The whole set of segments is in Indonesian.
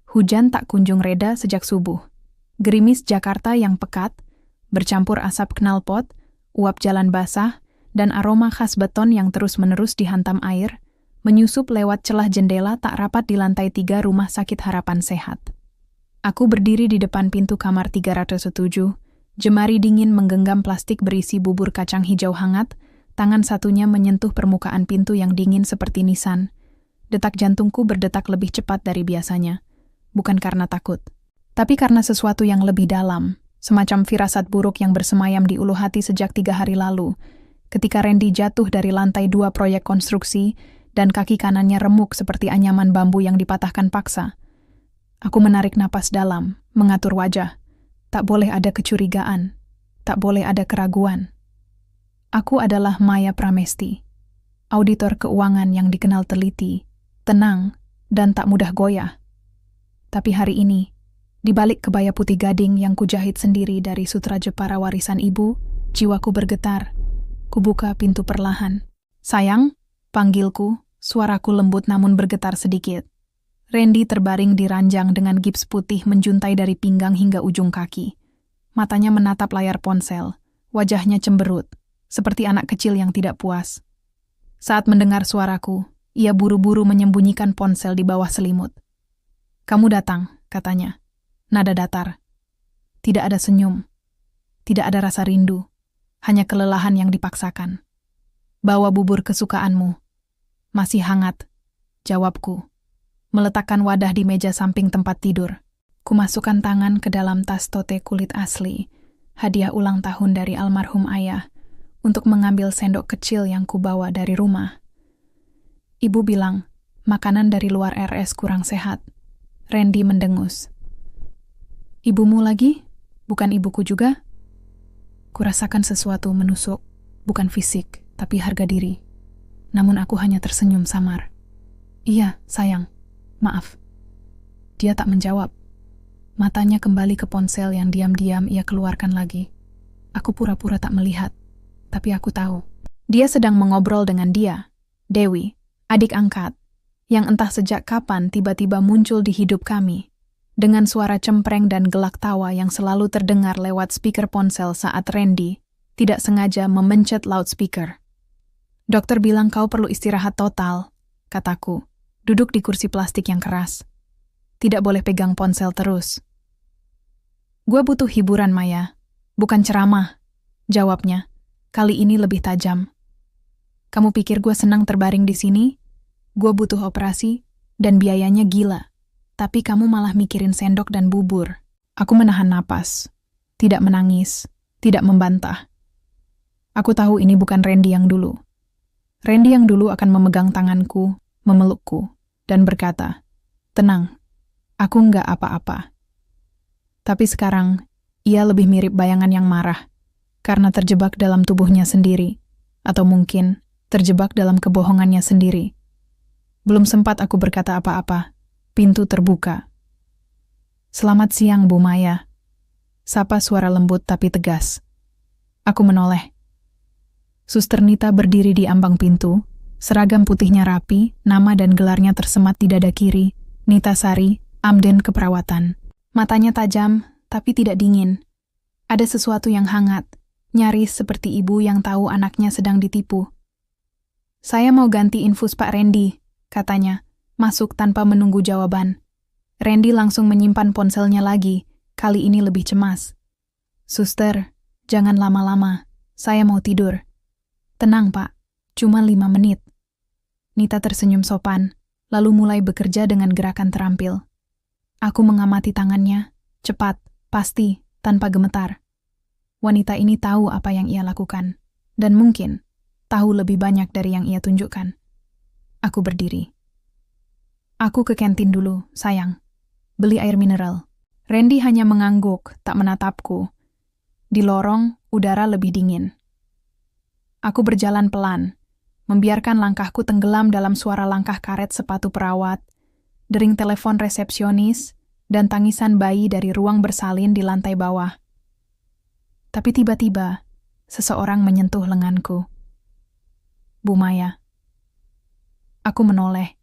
Hujan tak kunjung reda sejak subuh. Gerimis Jakarta yang pekat, bercampur asap knalpot, uap jalan basah, dan aroma khas beton yang terus-menerus dihantam air, menyusup lewat celah jendela tak rapat di lantai 3 Rumah Sakit Harapan Sehat. Aku berdiri di depan pintu kamar 307, jemari dingin menggenggam plastik berisi bubur kacang hijau hangat, tangan satunya menyentuh permukaan pintu yang dingin seperti nisan. Detak jantungku berdetak lebih cepat dari biasanya. Bukan karena takut, tapi karena sesuatu yang lebih dalam, semacam firasat buruk yang bersemayam di ulu hati sejak 3 hari lalu, ketika Randy jatuh dari lantai 2 proyek konstruksi dan kaki kanannya remuk seperti anyaman bambu yang dipatahkan paksa. Aku menarik napas dalam, mengatur wajah. Tak boleh ada kecurigaan, tak boleh ada keraguan. Aku adalah Maya Pramesti, auditor keuangan yang dikenal teliti, tenang, dan tak mudah goyah. Tapi hari ini, di balik kebaya putih gading yang kujahit sendiri dari sutra Jepara warisan ibu, jiwaku bergetar. Kubuka pintu perlahan. "Sayang," panggilku, suaraku lembut namun bergetar sedikit. Randy terbaring di ranjang dengan gips putih menjuntai dari pinggang hingga ujung kaki. Matanya menatap layar ponsel, wajahnya cemberut, seperti anak kecil yang tidak puas. Saat mendengar suaraku, ia buru-buru menyembunyikan ponsel di bawah selimut. "Kamu datang," katanya. Nada datar. Tidak ada senyum. Tidak ada rasa rindu. Hanya kelelahan yang dipaksakan. "Bawa bubur kesukaanmu." "Masih hangat," jawabku. Meletakkan wadah di meja samping tempat tidur. Kumasukkan tangan ke dalam tas tote kulit asli, hadiah ulang tahun dari almarhum ayah, untuk mengambil sendok kecil yang kubawa dari rumah. Ibu bilang, makanan dari luar RS kurang sehat. Randy mendengus. "Ibumu lagi? Bukan ibuku juga?" Kurasakan sesuatu menusuk, bukan fisik, tapi harga diri. Namun aku hanya tersenyum samar. "Iya, sayang. Maaf." Dia tak menjawab. Matanya kembali ke ponsel yang diam-diam ia keluarkan lagi. Aku pura-pura tak melihat, tapi aku tahu. Dia sedang mengobrol dengan dia, Dewi, adik angkat, yang entah sejak kapan tiba-tiba muncul di hidup kami, dengan suara cempreng dan gelak tawa yang selalu terdengar lewat speaker ponsel saat Randy tidak sengaja memencet loudspeaker. "Dokter bilang kau perlu istirahat total," kataku, duduk di kursi plastik yang keras. "Tidak boleh pegang ponsel terus." "Gue butuh hiburan, Maya, bukan ceramah," jawabnya, kali ini lebih tajam. "Kamu pikir gue senang terbaring di sini? Gue butuh operasi, dan biayanya gila. Tapi kamu malah mikirin sendok dan bubur." Aku menahan napas, tidak menangis, tidak membantah. Aku tahu ini bukan Randy yang dulu. Randy yang dulu akan memegang tanganku, memelukku, dan berkata, "Tenang, aku nggak apa-apa." Tapi sekarang, ia lebih mirip bayangan yang marah, karena terjebak dalam tubuhnya sendiri, atau mungkin terjebak dalam kebohongannya sendiri. Belum sempat aku berkata apa-apa, pintu terbuka. "Selamat siang, Bu Maya," sapa suara lembut tapi tegas. Aku menoleh. Suster Nita berdiri di ambang pintu, seragam putihnya rapi, nama dan gelarnya tersemat di dada kiri, Nita Sari, Amden Keperawatan. Matanya tajam, tapi tidak dingin. Ada sesuatu yang hangat, nyaris seperti ibu yang tahu anaknya sedang ditipu. "Saya mau ganti infus Pak Randy," katanya, masuk tanpa menunggu jawaban. Randy langsung menyimpan ponselnya lagi, kali ini lebih cemas. "Suster, jangan lama-lama, saya mau tidur." "Tenang, Pak, cuma 5 menit." Nita tersenyum sopan, lalu mulai bekerja dengan gerakan terampil. Aku mengamati tangannya, cepat, pasti, tanpa gemetar. Wanita ini tahu apa yang ia lakukan, dan mungkin tahu lebih banyak dari yang ia tunjukkan. Aku berdiri. "Aku ke kantin dulu, sayang. Beli air mineral." Randy hanya mengangguk, tak menatapku. Di lorong, udara lebih dingin. Aku berjalan pelan, membiarkan langkahku tenggelam dalam suara langkah karet sepatu perawat, dering telepon resepsionis, dan tangisan bayi dari ruang bersalin di lantai bawah. Tapi tiba-tiba, seseorang menyentuh lenganku. "Bu Maya." Aku menoleh.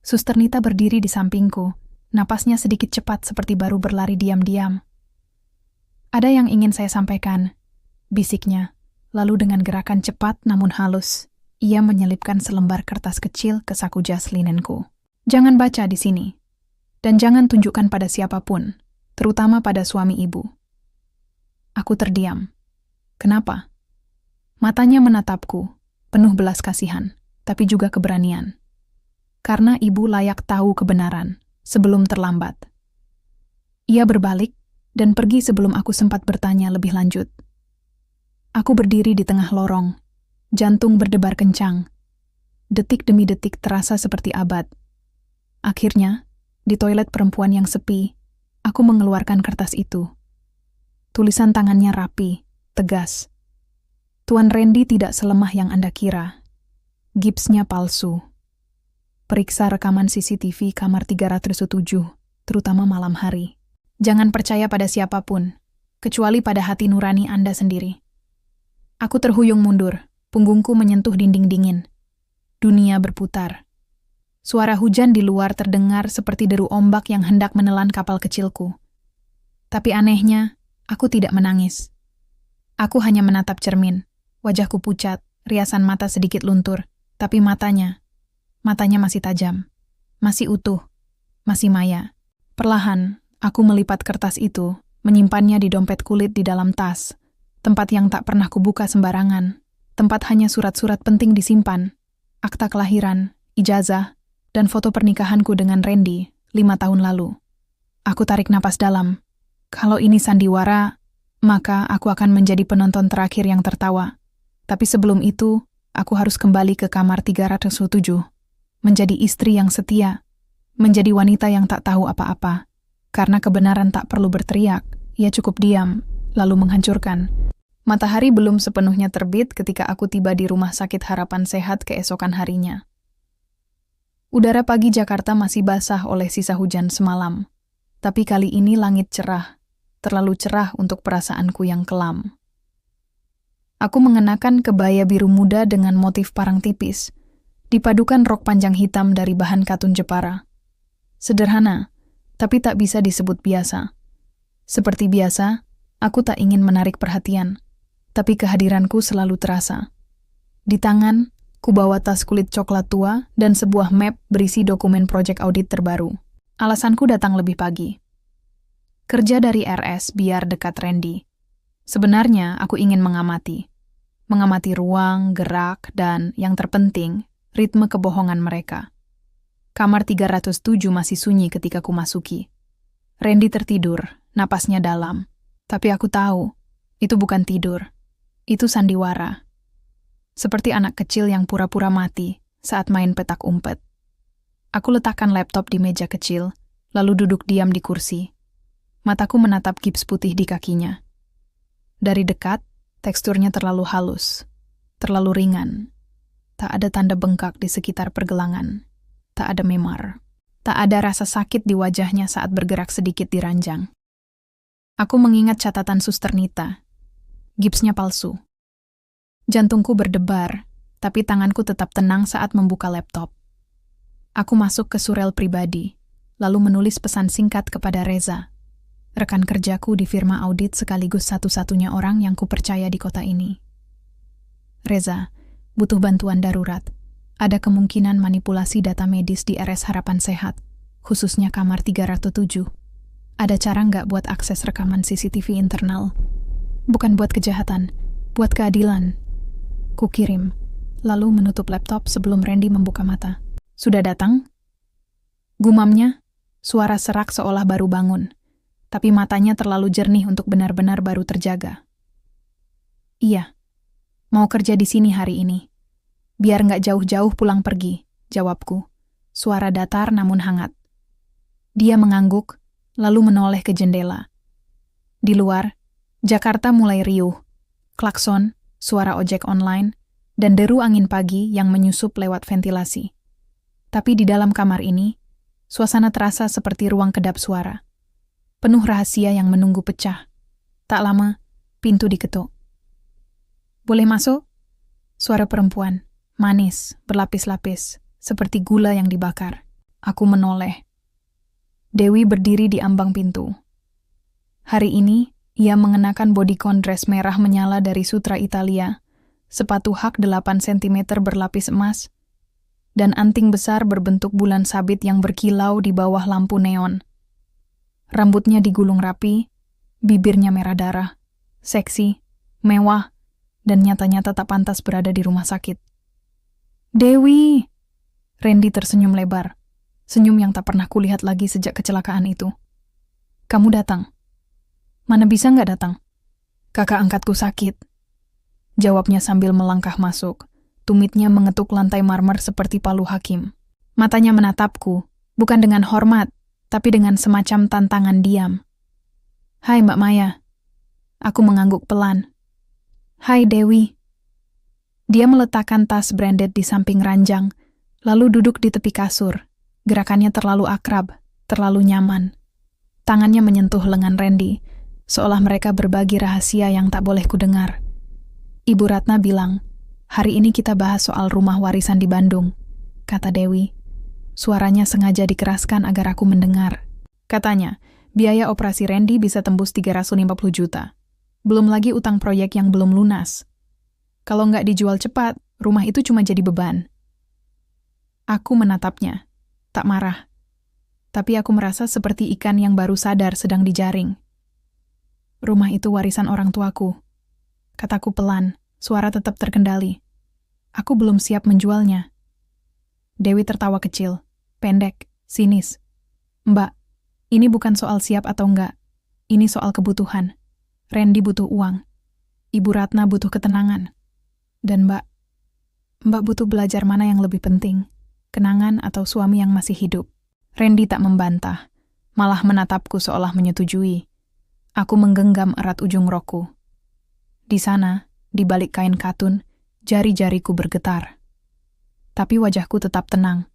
Suster Nita berdiri di sampingku, Napasnya sedikit cepat seperti baru berlari diam-diam. "Ada yang ingin saya sampaikan," bisiknya. Lalu dengan gerakan cepat namun halus, ia menyelipkan selembar kertas kecil ke saku jas linenku. "Jangan baca di sini. Dan jangan tunjukkan pada siapapun, terutama pada suami ibu." Aku terdiam. Kenapa? Matanya menatapku, penuh belas kasihan, tapi juga keberanian. Karena ibu layak tahu kebenaran sebelum terlambat. Ia berbalik dan pergi sebelum aku sempat bertanya lebih lanjut. Aku berdiri di tengah lorong, jantung berdebar kencang. Detik demi detik terasa seperti abad. Akhirnya, di toilet perempuan yang sepi, aku mengeluarkan kertas itu. Tulisan tangannya rapi, tegas. "Tuan Randy tidak selemah yang Anda kira. Gipsnya palsu. Periksa rekaman CCTV kamar 307, terutama malam hari. Jangan percaya pada siapapun, kecuali pada hati nurani Anda sendiri." Aku terhuyung mundur, punggungku menyentuh dinding dingin. Dunia berputar. Suara hujan di luar terdengar seperti deru ombak yang hendak menelan kapal kecilku. Tapi anehnya, aku tidak menangis. Aku hanya menatap cermin. Wajahku pucat, riasan mata sedikit luntur, tapi matanya masih tajam, masih utuh, masih maya. Perlahan, aku melipat kertas itu, menyimpannya di dompet kulit di dalam tas, tempat yang tak pernah kubuka sembarangan, tempat hanya surat-surat penting disimpan, akta kelahiran, ijazah, dan foto pernikahanku dengan Randy 5 tahun lalu. Aku tarik napas dalam. Kalau ini sandiwara, maka aku akan menjadi penonton terakhir yang tertawa. Tapi sebelum itu, aku harus kembali ke kamar 307, menjadi istri yang setia, menjadi wanita yang tak tahu apa-apa. Karena kebenaran tak perlu berteriak, ia cukup diam, lalu menghancurkan. Matahari belum sepenuhnya terbit ketika aku tiba di Rumah Sakit Harapan Sehat keesokan harinya. Udara pagi Jakarta masih basah oleh sisa hujan semalam, tapi kali ini langit cerah, terlalu cerah untuk perasaanku yang kelam. Aku mengenakan kebaya biru muda dengan motif parang tipis, dipadukan rok panjang hitam dari bahan katun Jepara. Sederhana, tapi tak bisa disebut biasa. Seperti biasa, aku tak ingin menarik perhatian, tapi kehadiranku selalu terasa. Di tangan, ku bawa tas kulit coklat tua dan sebuah map berisi dokumen proyek audit terbaru. Alasanku datang lebih pagi. Kerja dari RS biar dekat Randy. Sebenarnya aku ingin mengamati. Mengamati ruang, gerak, dan, yang terpenting, ritme kebohongan mereka. Kamar 307 masih sunyi ketika ku masuki. Randy tertidur, napasnya dalam. Tapi aku tahu, itu bukan tidur. Itu sandiwara. Seperti anak kecil yang pura-pura mati saat main petak umpet. Aku letakkan laptop di meja kecil, lalu duduk diam di kursi. Mataku menatap gips putih di kakinya. Dari dekat, teksturnya terlalu halus, terlalu ringan. Tak ada tanda bengkak di sekitar pergelangan. Tak ada memar. Tak ada rasa sakit di wajahnya saat bergerak sedikit di ranjang. Aku mengingat catatan Suster Nita. Gipsnya palsu. Jantungku berdebar, tapi tanganku tetap tenang saat membuka laptop. Aku masuk ke surel pribadi, lalu menulis pesan singkat kepada Reza, rekan kerjaku di firma audit sekaligus satu-satunya orang yang kupercaya di kota ini. "Reza, butuh bantuan darurat. Ada kemungkinan manipulasi data medis di RS Harapan Sehat, khususnya kamar 307. Ada cara nggak buat akses rekaman CCTV internal? Bukan buat kejahatan, buat keadilan." Ku kirim, lalu menutup laptop sebelum Randy membuka mata. "Sudah datang?" Gumamnya, suara serak seolah baru bangun, tapi matanya terlalu jernih untuk benar-benar baru terjaga. "Iya, mau kerja di sini hari ini. Biar nggak jauh-jauh pulang pergi," jawabku. Suara datar namun hangat. Dia mengangguk, lalu menoleh ke jendela. Di luar, Jakarta mulai riuh. Klakson, suara ojek online, dan deru angin pagi yang menyusup lewat ventilasi. Tapi di dalam kamar ini, suasana terasa seperti ruang kedap suara. Penuh rahasia yang menunggu pecah. Tak lama, pintu diketuk. "Boleh masuk?" Suara perempuan, manis, berlapis-lapis, seperti gula yang dibakar. Aku menoleh. Dewi berdiri di ambang pintu. Hari ini, ia mengenakan bodycon dress merah menyala dari sutra Italia, sepatu hak 8 cm berlapis emas, dan anting besar berbentuk bulan sabit yang berkilau di bawah lampu neon. Rambutnya digulung rapi, bibirnya merah darah, seksi, mewah, dan nyata-nyata tak pantas berada di rumah sakit. Dewi! Randy tersenyum lebar, senyum yang tak pernah kulihat lagi sejak kecelakaan itu. Kamu datang. Mana bisa nggak datang? Kakak angkatku sakit. Jawabnya sambil melangkah masuk. Tumitnya mengetuk lantai marmer seperti palu hakim. Matanya menatapku, bukan dengan hormat, tapi dengan semacam tantangan diam. Hai Mbak Maya. Aku mengangguk pelan. Hai Dewi. Dia meletakkan tas branded di samping ranjang, lalu duduk di tepi kasur. Gerakannya terlalu akrab, terlalu nyaman. Tangannya menyentuh lengan Randy, seolah mereka berbagi rahasia yang tak boleh kudengar. Ibu Ratna bilang, hari ini kita bahas soal rumah warisan di Bandung, kata Dewi. Suaranya sengaja dikeraskan agar aku mendengar. Katanya, biaya operasi Randy bisa tembus 350 juta. Belum lagi utang proyek yang belum lunas. Kalau nggak dijual cepat, rumah itu cuma jadi beban. Aku menatapnya, tak marah. Tapi aku merasa seperti ikan yang baru sadar sedang dijaring. Rumah itu warisan orang tuaku. Kataku pelan, suara tetap terkendali. Aku belum siap menjualnya. Dewi tertawa kecil, pendek, sinis. Mbak, ini bukan soal siap atau enggak. Ini soal kebutuhan. Randy butuh uang. Ibu Ratna butuh ketenangan. Dan Mbak butuh belajar mana yang lebih penting, kenangan atau suami yang masih hidup. Randy tak membantah, malah menatapku seolah menyetujui. Aku menggenggam erat ujung rokku. Di sana, di balik kain katun, jari-jariku bergetar. Tapi wajahku tetap tenang,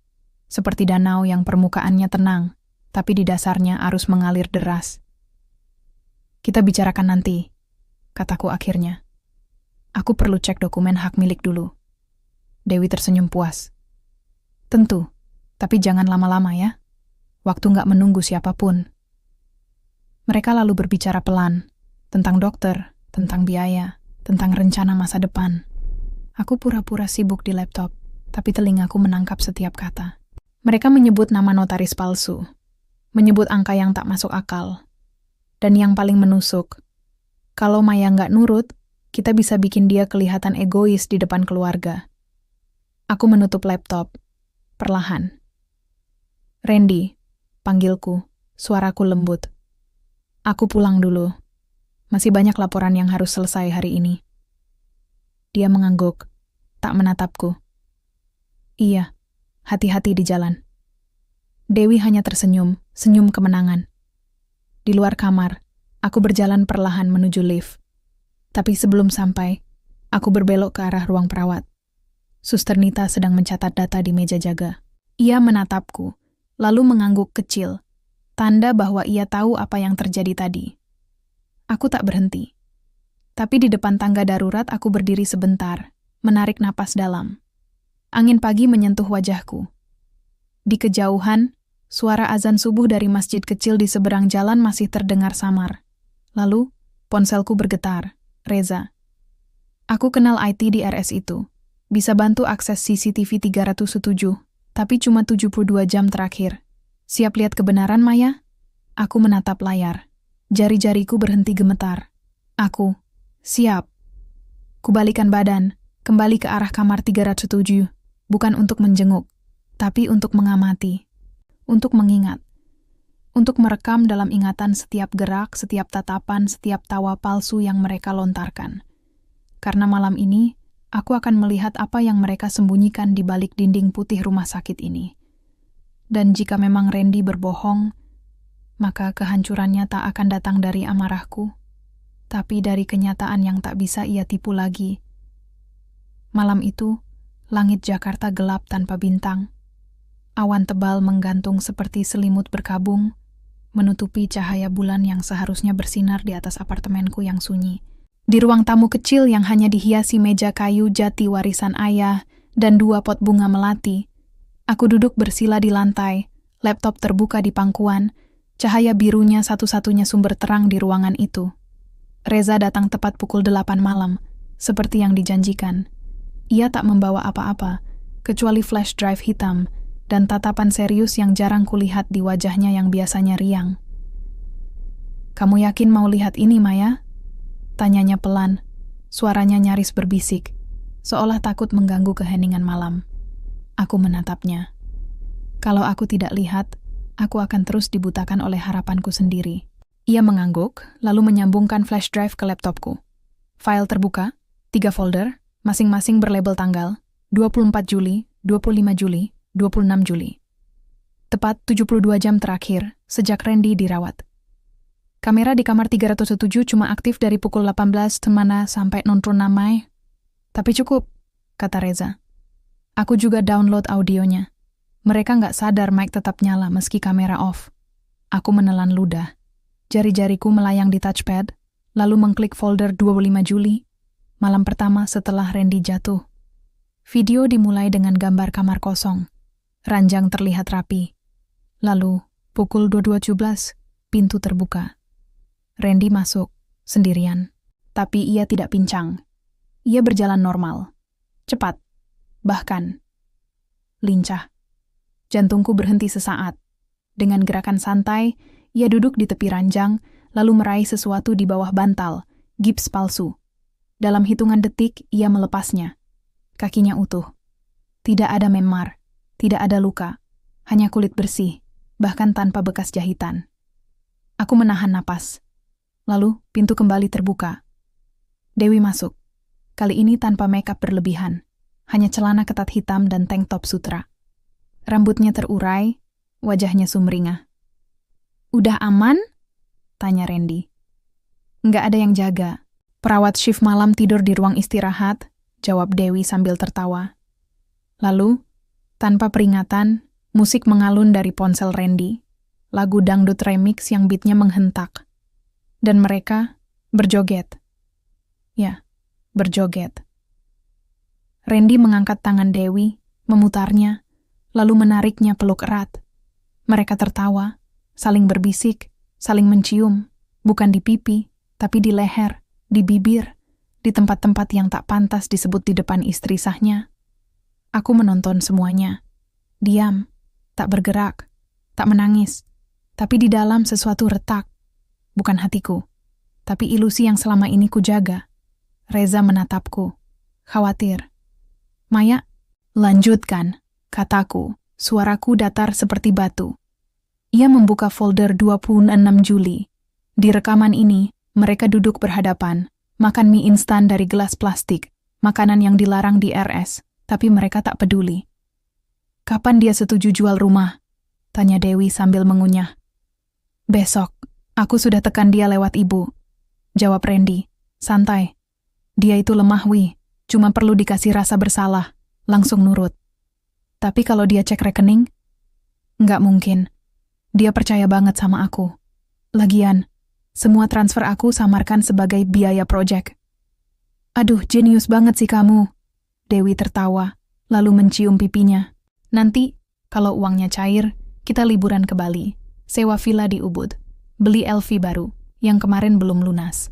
seperti danau yang permukaannya tenang, tapi di dasarnya arus mengalir deras. Kita bicarakan nanti, kataku akhirnya. Aku perlu cek dokumen hak milik dulu. Dewi tersenyum puas. Tentu, tapi jangan lama-lama ya. Waktu nggak menunggu siapapun. Mereka lalu berbicara pelan, tentang dokter, tentang biaya, tentang rencana masa depan. Aku pura-pura sibuk di laptop, tapi telingaku menangkap setiap kata. Mereka menyebut nama notaris palsu, menyebut angka yang tak masuk akal. Dan yang paling menusuk, kalau Maya nggak nurut, kita bisa bikin dia kelihatan egois di depan keluarga. Aku menutup laptop, perlahan. Randy, panggilku, suaraku lembut. Aku pulang dulu. Masih banyak laporan yang harus selesai hari ini. Dia mengangguk, tak menatapku. Iya, hati-hati di jalan. Dewi hanya tersenyum, senyum kemenangan. Di luar kamar, aku berjalan perlahan menuju lift. Tapi sebelum sampai, aku berbelok ke arah ruang perawat. Suster Nita sedang mencatat data di meja jaga. Ia menatapku, lalu mengangguk kecil, tanda bahwa ia tahu apa yang terjadi tadi. Aku tak berhenti. Tapi di depan tangga darurat aku berdiri sebentar, menarik napas dalam. Angin pagi menyentuh wajahku. Di kejauhan, suara azan subuh dari masjid kecil di seberang jalan masih terdengar samar. Lalu, ponselku bergetar. Reza. Aku kenal IT di RS itu. Bisa bantu akses CCTV 307, tapi cuma 72 jam terakhir. Siap lihat kebenaran, Maya? Aku menatap layar. Jari-jariku berhenti gemetar. Aku, siap. Kubalikan badan, kembali ke arah kamar 307, bukan untuk menjenguk, tapi untuk mengamati, untuk mengingat, untuk merekam dalam ingatan setiap gerak, setiap tatapan, setiap tawa palsu yang mereka lontarkan. Karena malam ini, aku akan melihat apa yang mereka sembunyikan di balik dinding putih rumah sakit ini. Dan jika memang Randy berbohong, maka kehancurannya tak akan datang dari amarahku, tapi dari kenyataan yang tak bisa ia tipu lagi. Malam itu, langit Jakarta gelap tanpa bintang. Awan tebal menggantung seperti selimut berkabung, menutupi cahaya bulan yang seharusnya bersinar di atas apartemenku yang sunyi. Di ruang tamu kecil yang hanya dihiasi meja kayu jati warisan ayah dan 2 pot bunga melati, aku duduk bersila di lantai, laptop terbuka di pangkuan, Cahaya birunya satu-satunya sumber terang di ruangan itu. Reza datang tepat pukul 8 malam, seperti yang dijanjikan. Ia tak membawa apa-apa, kecuali flash drive hitam dan tatapan serius yang jarang kulihat di wajahnya yang biasanya riang. "Kamu yakin mau lihat ini, Maya?" Tanyanya pelan, suaranya nyaris berbisik, seolah takut mengganggu keheningan malam. Aku menatapnya. Kalau aku tidak lihat, aku akan terus dibutakan oleh harapanku sendiri. Ia mengangguk, lalu menyambungkan flash drive ke laptopku. File terbuka, 3 folder, masing-masing berlabel tanggal, 24 Juli, 25 Juli, 26 Juli. Tepat 72 jam terakhir, sejak Randy dirawat. Kamera di kamar 307 cuma aktif dari pukul 18 temana sampai nontonamai. Tapi cukup, kata Reza. Aku juga download audionya. Mereka nggak sadar mic tetap nyala meski kamera off. Aku menelan ludah. Jari-jariku melayang di touchpad, lalu mengklik folder 25 Juli, malam pertama setelah Randy jatuh. Video dimulai dengan gambar kamar kosong. Ranjang terlihat rapi. Lalu, pukul 22.17, pintu terbuka. Randy masuk, sendirian. Tapi ia tidak pincang. Ia berjalan normal. Cepat. Bahkan lincah. Jantungku berhenti sesaat. Dengan gerakan santai, ia duduk di tepi ranjang, lalu meraih sesuatu di bawah bantal, gips palsu. Dalam hitungan detik, ia melepasnya. Kakinya utuh. Tidak ada memar, tidak ada luka, hanya kulit bersih, bahkan tanpa bekas jahitan. Aku menahan napas. Lalu, pintu kembali terbuka. Dewi masuk. Kali ini tanpa makeup berlebihan, hanya celana ketat hitam dan tank top sutra. Rambutnya terurai, wajahnya sumringah. "Udah aman?" tanya Randy. "Nggak ada yang jaga. Perawat shift malam tidur di ruang istirahat," jawab Dewi sambil tertawa. Lalu, tanpa peringatan, musik mengalun dari ponsel Randy, lagu dangdut remix yang beatnya menghentak. Dan mereka berjoget. Ya, berjoget. Randy mengangkat tangan Dewi, memutarnya, lalu menariknya peluk erat. Mereka tertawa, saling berbisik, saling mencium, bukan di pipi, tapi di leher, di bibir, di tempat-tempat yang tak pantas disebut di depan istri sahnya. Aku menonton semuanya. Diam, tak bergerak, tak menangis, tapi di dalam sesuatu retak. Bukan hatiku, tapi ilusi yang selama ini kujaga. Reza menatapku, khawatir. "Maya, lanjutkan," kataku, suaraku datar seperti batu. Ia membuka folder 26 Juli. Di rekaman ini, mereka duduk berhadapan, makan mie instan dari gelas plastik, makanan yang dilarang di RS, tapi mereka tak peduli. "Kapan dia setuju jual rumah?" tanya Dewi sambil mengunyah. "Besok, aku sudah tekan dia lewat ibu," jawab Randy. "Santai. Dia itu lemah, Wi. Cuma perlu dikasih rasa bersalah, langsung nurut. Tapi kalau dia cek rekening, nggak mungkin. Dia percaya banget sama aku. Lagian, semua transfer aku samarkan sebagai biaya proyek." "Aduh, jenius banget sih kamu." Dewi tertawa, lalu mencium pipinya. "Nanti, kalau uangnya cair, kita liburan ke Bali, sewa villa di Ubud, beli LV baru, yang kemarin belum lunas."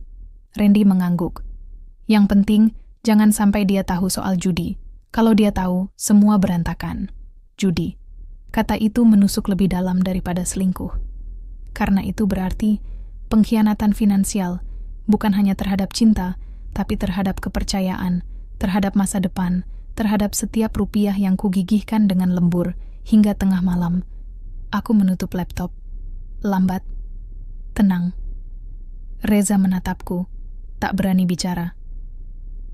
Randy mengangguk. "Yang penting, jangan sampai dia tahu soal judi. Kalau dia tahu, semua berantakan." Judi. Kata itu menusuk lebih dalam daripada selingkuh. Karena itu berarti pengkhianatan finansial, bukan hanya terhadap cinta, tapi terhadap kepercayaan, terhadap masa depan, terhadap setiap rupiah yang kugigihkan dengan lembur hingga tengah malam. Aku menutup laptop. Lambat. Tenang. Reza menatapku, tak berani bicara.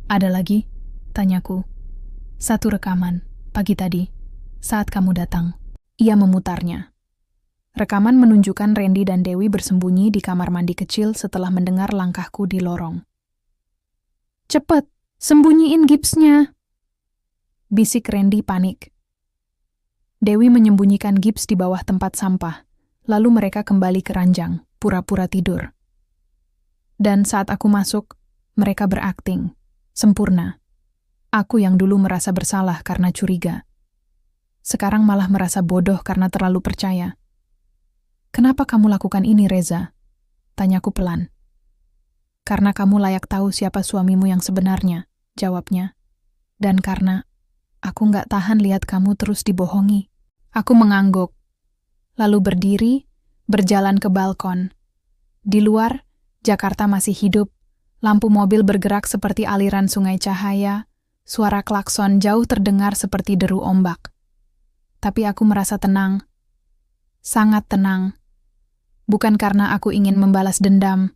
"Ada lagi?" tanyaku. "Satu rekaman, pagi tadi, saat kamu datang." Ia memutarnya. Rekaman menunjukkan Randy dan Dewi bersembunyi di kamar mandi kecil setelah mendengar langkahku di lorong. "Cepet, sembunyiin gipsnya!" bisik Randy panik. Dewi menyembunyikan gips di bawah tempat sampah, lalu mereka kembali ke ranjang, pura-pura tidur. Dan saat aku masuk, mereka berakting, sempurna. Aku yang dulu merasa bersalah karena curiga. Sekarang malah merasa bodoh karena terlalu percaya. Kenapa kamu lakukan ini, Reza? Tanyaku pelan. Karena kamu layak tahu siapa suamimu yang sebenarnya, jawabnya. Dan karena aku nggak tahan lihat kamu terus dibohongi. Aku mengangguk, lalu berdiri, berjalan ke balkon. Di luar, Jakarta masih hidup. Lampu mobil bergerak seperti aliran sungai cahaya, suara klakson jauh terdengar seperti deru ombak. Tapi aku merasa tenang, sangat tenang. Bukan karena aku ingin membalas dendam,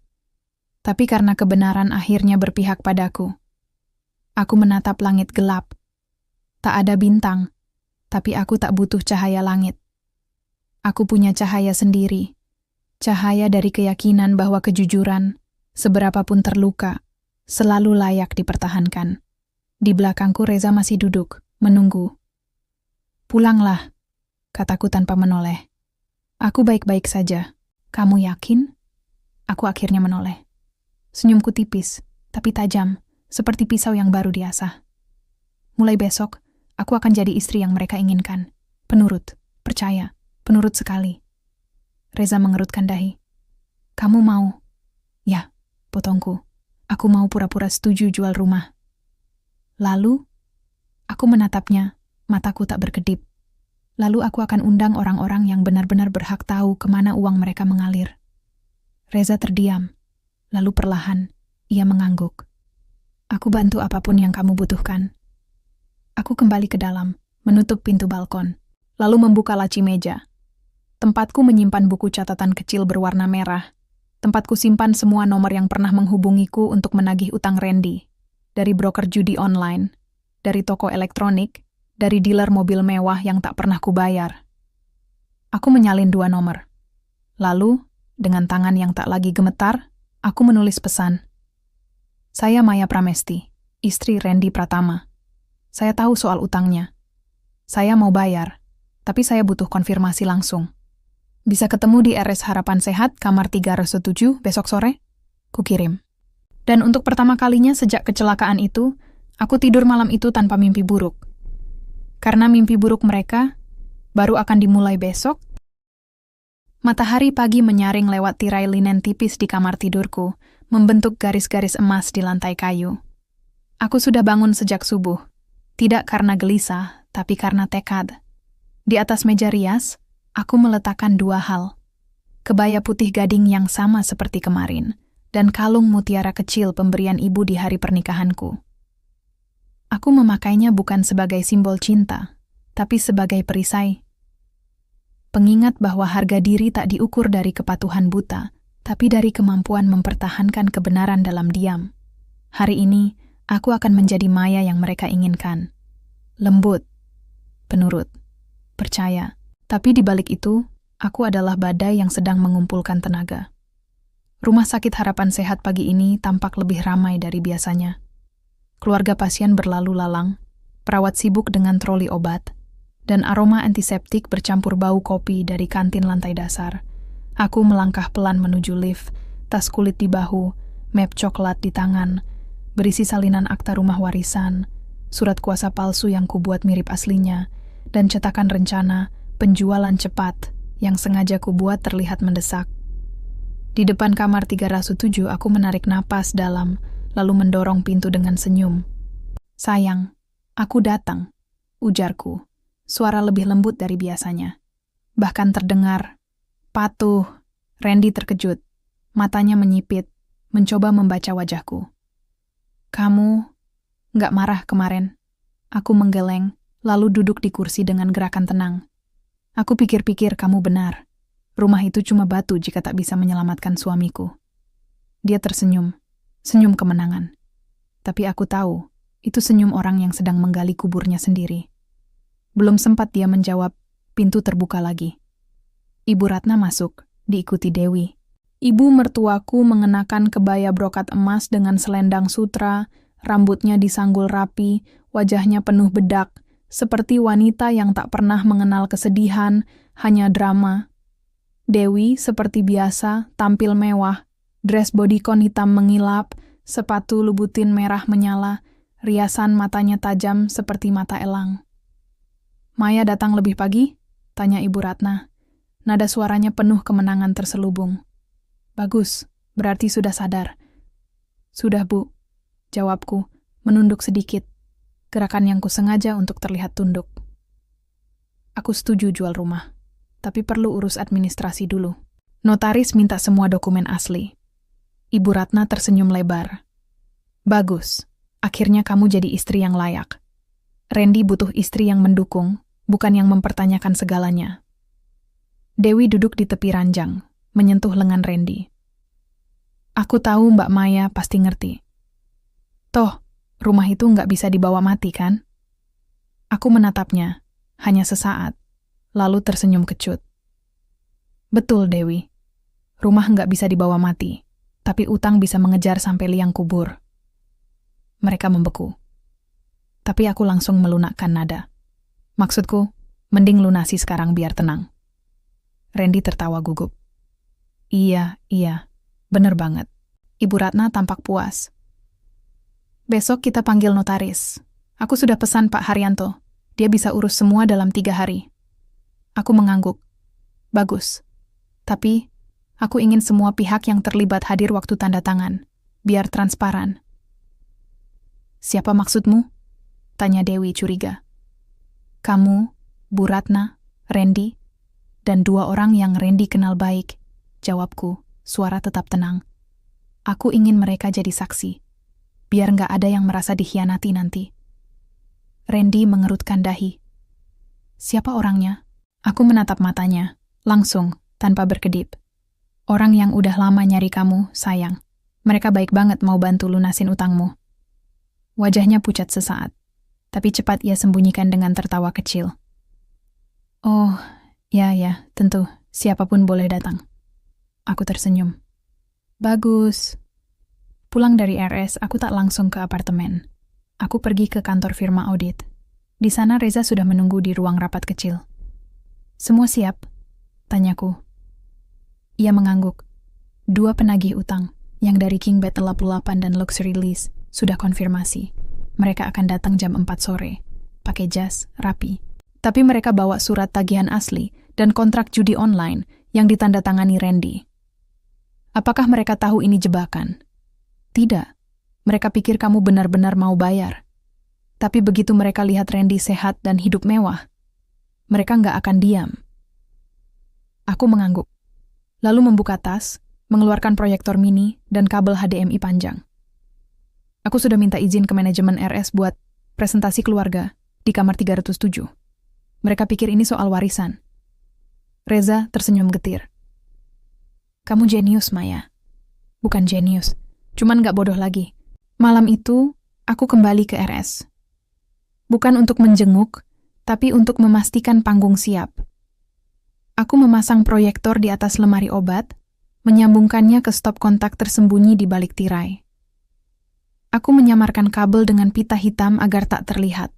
tapi karena kebenaran akhirnya berpihak padaku. Aku menatap langit gelap. Tak ada bintang, tapi aku tak butuh cahaya langit. Aku punya cahaya sendiri, cahaya dari keyakinan bahwa kejujuran, seberapapun terluka, selalu layak dipertahankan. Di belakangku Reza masih duduk, menunggu. Pulanglah, kataku tanpa menoleh. Aku baik-baik saja. Kamu yakin? Aku akhirnya menoleh. Senyumku tipis, tapi tajam, seperti pisau yang baru diasah. Mulai besok, aku akan jadi istri yang mereka inginkan. Penurut, percaya, penurut sekali. Reza mengerutkan dahi. Kamu mau? Ya, potongku. Aku mau pura-pura setuju jual rumah. Lalu, aku menatapnya, mataku tak berkedip. Lalu aku akan undang orang-orang yang benar-benar berhak tahu kemana uang mereka mengalir. Reza terdiam, lalu perlahan, ia mengangguk. Aku bantu apapun yang kamu butuhkan. Aku kembali ke dalam, menutup pintu balkon, lalu membuka laci meja. Tempatku menyimpan buku catatan kecil berwarna merah. Tempatku simpan semua nomor yang pernah menghubungiku untuk menagih utang Randy. Dari broker judi online, dari toko elektronik, dari dealer mobil mewah yang tak pernah kubayar. Aku menyalin 2 nomor. Lalu, dengan tangan yang tak lagi gemetar, aku menulis pesan. Saya Maya Pramesti, istri Randy Pratama. Saya tahu soal utangnya. Saya mau bayar, tapi saya butuh konfirmasi langsung. Bisa ketemu di RS Harapan Sehat, kamar 307 besok sore? Kukirim. Dan untuk pertama kalinya sejak kecelakaan itu, aku tidur malam itu tanpa mimpi buruk. Karena mimpi buruk mereka baru akan dimulai besok. Matahari pagi menyaring lewat tirai linen tipis di kamar tidurku, membentuk garis-garis emas di lantai kayu. Aku sudah bangun sejak subuh, tidak karena gelisah, tapi karena tekad. Di atas meja rias, aku meletakkan 2 hal. Kebaya putih gading yang sama seperti kemarin, dan kalung mutiara kecil pemberian ibu di hari pernikahanku. Aku memakainya bukan sebagai simbol cinta, tapi sebagai perisai. Pengingat bahwa harga diri tak diukur dari kepatuhan buta, tapi dari kemampuan mempertahankan kebenaran dalam diam. Hari ini, aku akan menjadi Maya yang mereka inginkan. Lembut, penurut, percaya. Tapi di balik itu, aku adalah badai yang sedang mengumpulkan tenaga. Rumah sakit Harapan Sehat pagi ini tampak lebih ramai dari biasanya. Keluarga pasien berlalu lalang, perawat sibuk dengan troli obat, dan aroma antiseptik bercampur bau kopi dari kantin lantai dasar. Aku melangkah pelan menuju lift, tas kulit di bahu, map coklat di tangan, berisi salinan akta rumah warisan, surat kuasa palsu yang kubuat mirip aslinya, dan cetakan rencana penjualan cepat yang sengaja kubuat terlihat mendesak. Di depan kamar 307 aku menarik napas dalam, lalu mendorong pintu dengan senyum. Sayang, aku datang, ujarku, suara lebih lembut dari biasanya. Bahkan terdengar, patuh. Randy terkejut, matanya menyipit, mencoba membaca wajahku. Kamu nggak marah kemarin? Aku menggeleng, lalu duduk di kursi dengan gerakan tenang. Aku pikir-pikir kamu benar. Rumah itu cuma batu jika tak bisa menyelamatkan suamiku. Dia tersenyum. Senyum kemenangan. Tapi aku tahu, itu senyum orang yang sedang menggali kuburnya sendiri. Belum sempat dia menjawab, pintu terbuka lagi. Ibu Ratna masuk, diikuti Dewi. Ibu mertuaku mengenakan kebaya brokat emas dengan selendang sutra, rambutnya disanggul rapi, wajahnya penuh bedak, seperti wanita yang tak pernah mengenal kesedihan, hanya drama. Dewi, seperti biasa, tampil mewah, dress bodycon hitam mengilap, sepatu lubutin merah menyala, riasan matanya tajam seperti mata elang. Maya datang lebih pagi? Tanya Ibu Ratna. Nada suaranya penuh kemenangan terselubung. Bagus, berarti sudah sadar. Sudah, Bu, jawabku, menunduk sedikit. Gerakan yang kusengaja untuk terlihat tunduk. Aku setuju jual rumah, tapi perlu urus administrasi dulu. Notaris minta semua dokumen asli. Ibu Ratna tersenyum lebar. Bagus, akhirnya kamu jadi istri yang layak. Randy butuh istri yang mendukung, bukan yang mempertanyakan segalanya. Dewi duduk di tepi ranjang, menyentuh lengan Randy. Aku tahu Mbak Maya pasti ngerti. Toh, rumah itu nggak bisa dibawa mati, kan? Aku menatapnya, hanya sesaat, lalu tersenyum kecut. Betul, Dewi. Rumah nggak bisa dibawa mati, tapi utang bisa mengejar sampai liang kubur. Mereka membeku. Tapi aku langsung melunakkan nada. Maksudku, mending lunasi sekarang biar tenang. Randy tertawa gugup. Iya, bener banget. Ibu Ratna tampak puas. Besok kita panggil notaris. Aku sudah pesan Pak Haryanto. Dia bisa urus semua dalam 3 hari. Aku mengangguk. Bagus. Tapi, aku ingin semua pihak yang terlibat hadir waktu tanda tangan. Biar transparan. Siapa maksudmu? Tanya Dewi curiga. Kamu, Bu Ratna, Randy, dan 2 orang yang Randy kenal baik. Jawabku, suara tetap tenang. Aku ingin mereka jadi saksi. Biar nggak ada yang merasa dikhianati nanti. Randy mengerutkan dahi. Siapa orangnya? Aku menatap matanya, langsung, tanpa berkedip. Orang yang udah lama nyari kamu, sayang. Mereka baik banget mau bantu lunasin utangmu. Wajahnya pucat sesaat, tapi cepat ia sembunyikan dengan tertawa kecil. Oh, ya, tentu. Siapapun boleh datang. Aku tersenyum. Bagus. Pulang dari RS, aku tak langsung ke apartemen. Aku pergi ke kantor firma audit. Di sana Reza sudah menunggu di ruang rapat kecil. Semua siap? Tanyaku. Ia mengangguk. 2 penagih utang, yang dari Kingbet 88 dan Luxury Lease, sudah konfirmasi. Mereka akan datang jam 4 sore. Pakai jas, rapi. Tapi mereka bawa surat tagihan asli dan kontrak judi online yang ditandatangani Randy. Apakah mereka tahu ini jebakan? Tidak. Mereka pikir kamu benar-benar mau bayar. Tapi begitu mereka lihat Randy sehat dan hidup mewah, mereka nggak akan diam. Aku mengangguk. Lalu membuka tas, mengeluarkan proyektor mini dan kabel HDMI panjang. Aku sudah minta izin ke manajemen RS buat presentasi keluarga di kamar 307. Mereka pikir ini soal warisan. Reza tersenyum getir. Kamu jenius, Maya. Bukan jenius, cuman gak bodoh lagi. Malam itu, aku kembali ke RS. Bukan untuk menjenguk, tapi untuk memastikan panggung siap. Aku memasang proyektor di atas lemari obat, menyambungkannya ke stop kontak tersembunyi di balik tirai. Aku menyamarkan kabel dengan pita hitam agar tak terlihat.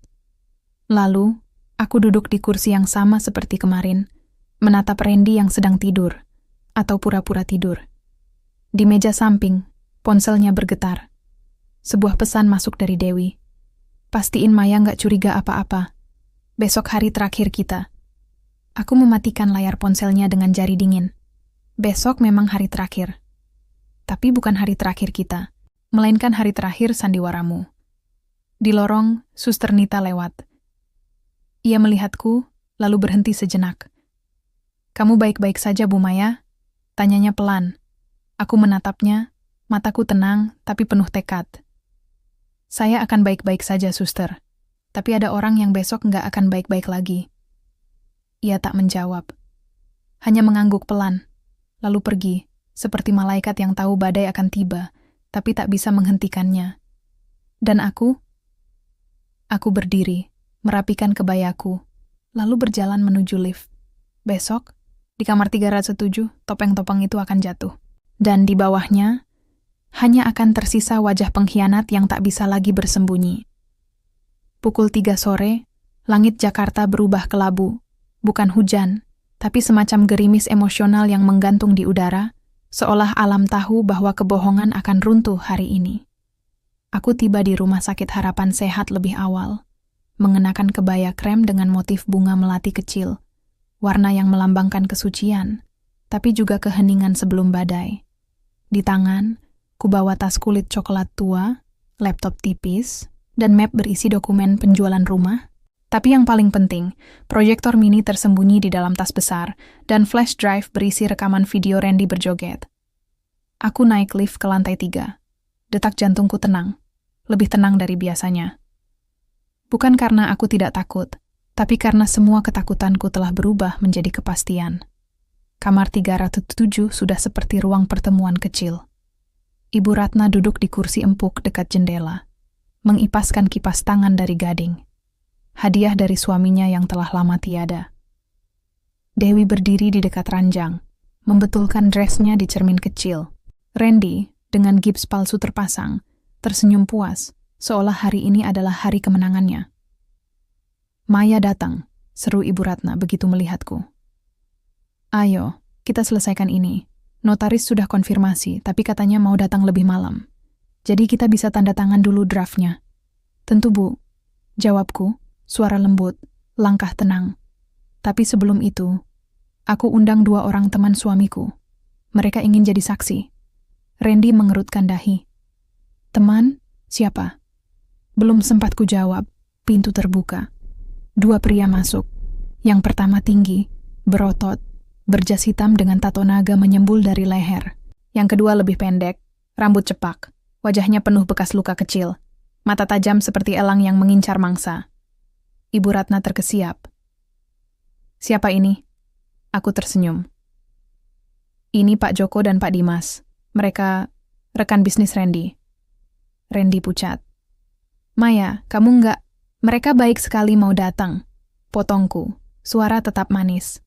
Lalu, aku duduk di kursi yang sama seperti kemarin, menatap Randy yang sedang tidur, atau pura-pura tidur. Di meja samping, ponselnya bergetar. Sebuah pesan masuk dari Dewi. Pastiin Maya nggak curiga apa-apa. Besok hari terakhir kita. Aku mematikan layar ponselnya dengan jari dingin. Besok memang hari terakhir. Tapi bukan hari terakhir kita, melainkan hari terakhir sandiwaramu. Di lorong, Suster Nita lewat. Ia melihatku, lalu berhenti sejenak. Kamu baik-baik saja, Bu Maya? Tanyanya pelan. Aku menatapnya, mataku tenang tapi penuh tekad. Saya akan baik-baik saja, suster. Tapi ada orang yang besok nggak akan baik-baik lagi. Ia tak menjawab. Hanya mengangguk pelan, lalu pergi, seperti malaikat yang tahu badai akan tiba, tapi tak bisa menghentikannya. Dan aku berdiri, merapikan kebayaku, lalu berjalan menuju lift. Besok, di kamar 307, topeng-topeng itu akan jatuh. Dan di bawahnya, hanya akan tersisa wajah pengkhianat yang tak bisa lagi bersembunyi. Pukul 3 sore, langit Jakarta berubah kelabu. Bukan hujan, tapi semacam gerimis emosional yang menggantung di udara, seolah alam tahu bahwa kebohongan akan runtuh hari ini. Aku tiba di Rumah Sakit Harapan Sehat lebih awal, mengenakan kebaya krem dengan motif bunga melati kecil, warna yang melambangkan kesucian, tapi juga keheningan sebelum badai. Di tangan, kubawa tas kulit coklat tua, laptop tipis, dan map berisi dokumen penjualan rumah. Tapi yang paling penting, proyektor mini tersembunyi di dalam tas besar, dan flash drive berisi rekaman video Randy berjoget. Aku naik lift ke lantai 3. Detak jantungku tenang, lebih tenang dari biasanya. Bukan karena aku tidak takut, tapi karena semua ketakutanku telah berubah menjadi kepastian. Kamar 307 sudah seperti ruang pertemuan kecil. Ibu Ratna duduk di kursi empuk dekat jendela, mengipaskan kipas tangan dari gading. Hadiah dari suaminya yang telah lama tiada. Dewi berdiri di dekat ranjang, membetulkan dressnya di cermin kecil. Randy, dengan gips palsu terpasang, tersenyum puas, seolah hari ini adalah hari kemenangannya. Maya datang, seru Ibu Ratna begitu melihatku. Ayo, kita selesaikan ini. Notaris sudah konfirmasi, tapi katanya mau datang lebih malam. Jadi kita bisa tanda tangan dulu draftnya. Tentu, Bu. Jawabku. Suara lembut, langkah tenang. Tapi sebelum itu, aku undang 2 orang teman suamiku. Mereka ingin jadi saksi. Randy mengerutkan dahi. Teman? Siapa? Belum sempat ku jawab, pintu terbuka. 2 pria masuk. Yang pertama tinggi, berotot, berjas hitam dengan tato naga menyembul dari leher. Yang kedua lebih pendek, rambut cepak, wajahnya penuh bekas luka kecil, mata tajam seperti elang yang mengincar mangsa. Ibu Ratna terkesiap. Siapa ini? Aku tersenyum. Ini Pak Joko dan Pak Dimas. Mereka rekan bisnis Randy. Randy pucat. Maya, kamu enggak. Mereka baik sekali mau datang. Potongku, suara tetap manis.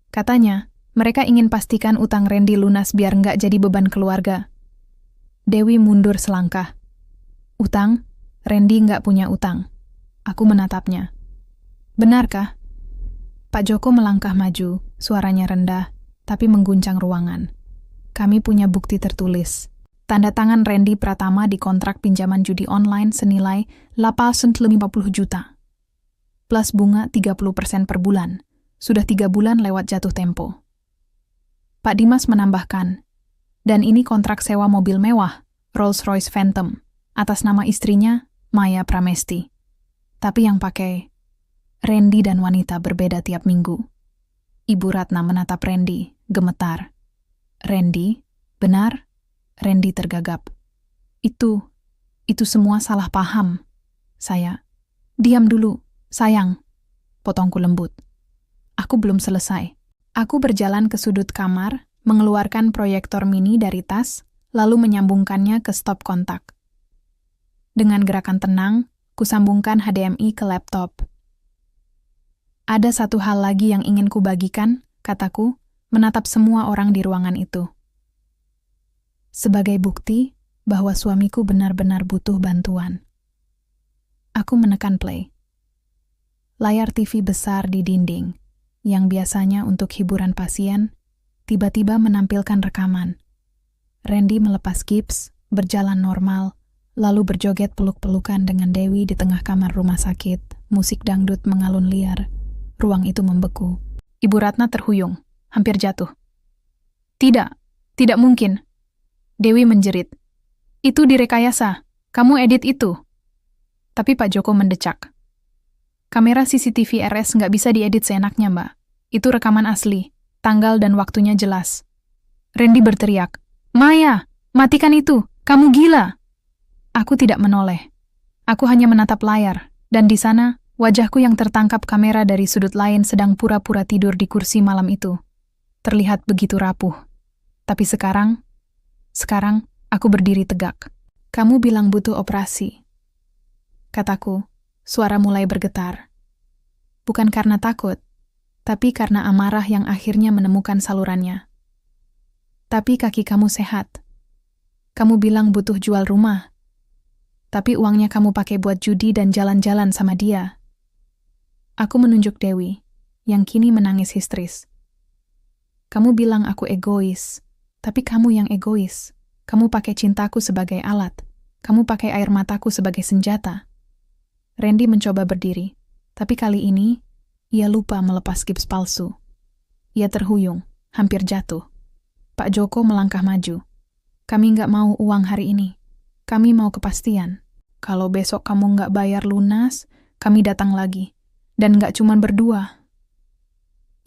Katanya, mereka ingin pastikan utang Randy lunas biar enggak jadi beban keluarga. Dewi mundur selangkah. Utang? Randy enggak punya utang. Aku menatapnya. Benarkah? Pak Joko melangkah maju, suaranya rendah, tapi mengguncang ruangan. Kami punya bukti tertulis. Tanda tangan Randy Pratama di kontrak pinjaman judi online senilai 850 juta. Plus bunga 30% per bulan. Sudah 3 bulan lewat jatuh tempo. Pak Dimas menambahkan, dan ini kontrak sewa mobil mewah, Rolls-Royce Phantom, atas nama istrinya, Maya Pramesti. Tapi yang pakai Randy dan wanita berbeda tiap minggu. Ibu Ratna menatap Randy, gemetar. Randy? Benar? Randy tergagap. Itu semua salah paham. Saya. Diam dulu, sayang. Potongku lembut. Aku belum selesai. Aku berjalan ke sudut kamar, mengeluarkan proyektor mini dari tas, lalu menyambungkannya ke stop kontak. Dengan gerakan tenang, kusambungkan HDMI ke laptop. Ada satu hal lagi yang ingin kubagikan, kataku, menatap semua orang di ruangan itu. Sebagai bukti bahwa suamiku benar-benar butuh bantuan. Aku menekan play. Layar TV besar di dinding, yang biasanya untuk hiburan pasien, tiba-tiba menampilkan rekaman. Randy melepas gips, berjalan normal, lalu berjoget peluk-pelukan dengan Dewi di tengah kamar rumah sakit. Musik dangdut mengalun liar. Ruang itu membeku. Ibu Ratna terhuyung, hampir jatuh. Tidak mungkin. Dewi menjerit. Itu direkayasa. Kamu edit itu. Tapi Pak Joko mendecak. Kamera CCTV RS nggak bisa diedit seenaknya, Mbak. Itu rekaman asli. Tanggal dan waktunya jelas. Randy berteriak. Maya, matikan itu. Kamu gila. Aku tidak menoleh. Aku hanya menatap layar, dan di sana, wajahku yang tertangkap kamera dari sudut lain sedang pura-pura tidur di kursi malam itu. Terlihat begitu rapuh. Tapi sekarang aku berdiri tegak. Kamu bilang butuh operasi. Kataku, suara mulai bergetar. Bukan karena takut, tapi karena amarah yang akhirnya menemukan salurannya. Tapi kaki kamu sehat. Kamu bilang butuh jual rumah. Tapi uangnya kamu pakai buat judi dan jalan-jalan sama dia. Aku menunjuk Dewi, yang kini menangis histeris. Kamu bilang aku egois, tapi kamu yang egois. Kamu pakai cintaku sebagai alat. Kamu pakai air mataku sebagai senjata. Randy mencoba berdiri, tapi kali ini, Ia lupa melepas gips palsu. Ia terhuyung, hampir jatuh. Pak Joko melangkah maju. Kami nggak mau uang hari ini. Kami mau kepastian. Kalau besok kamu nggak bayar lunas, kami datang lagi. Dan nggak cuman berdua.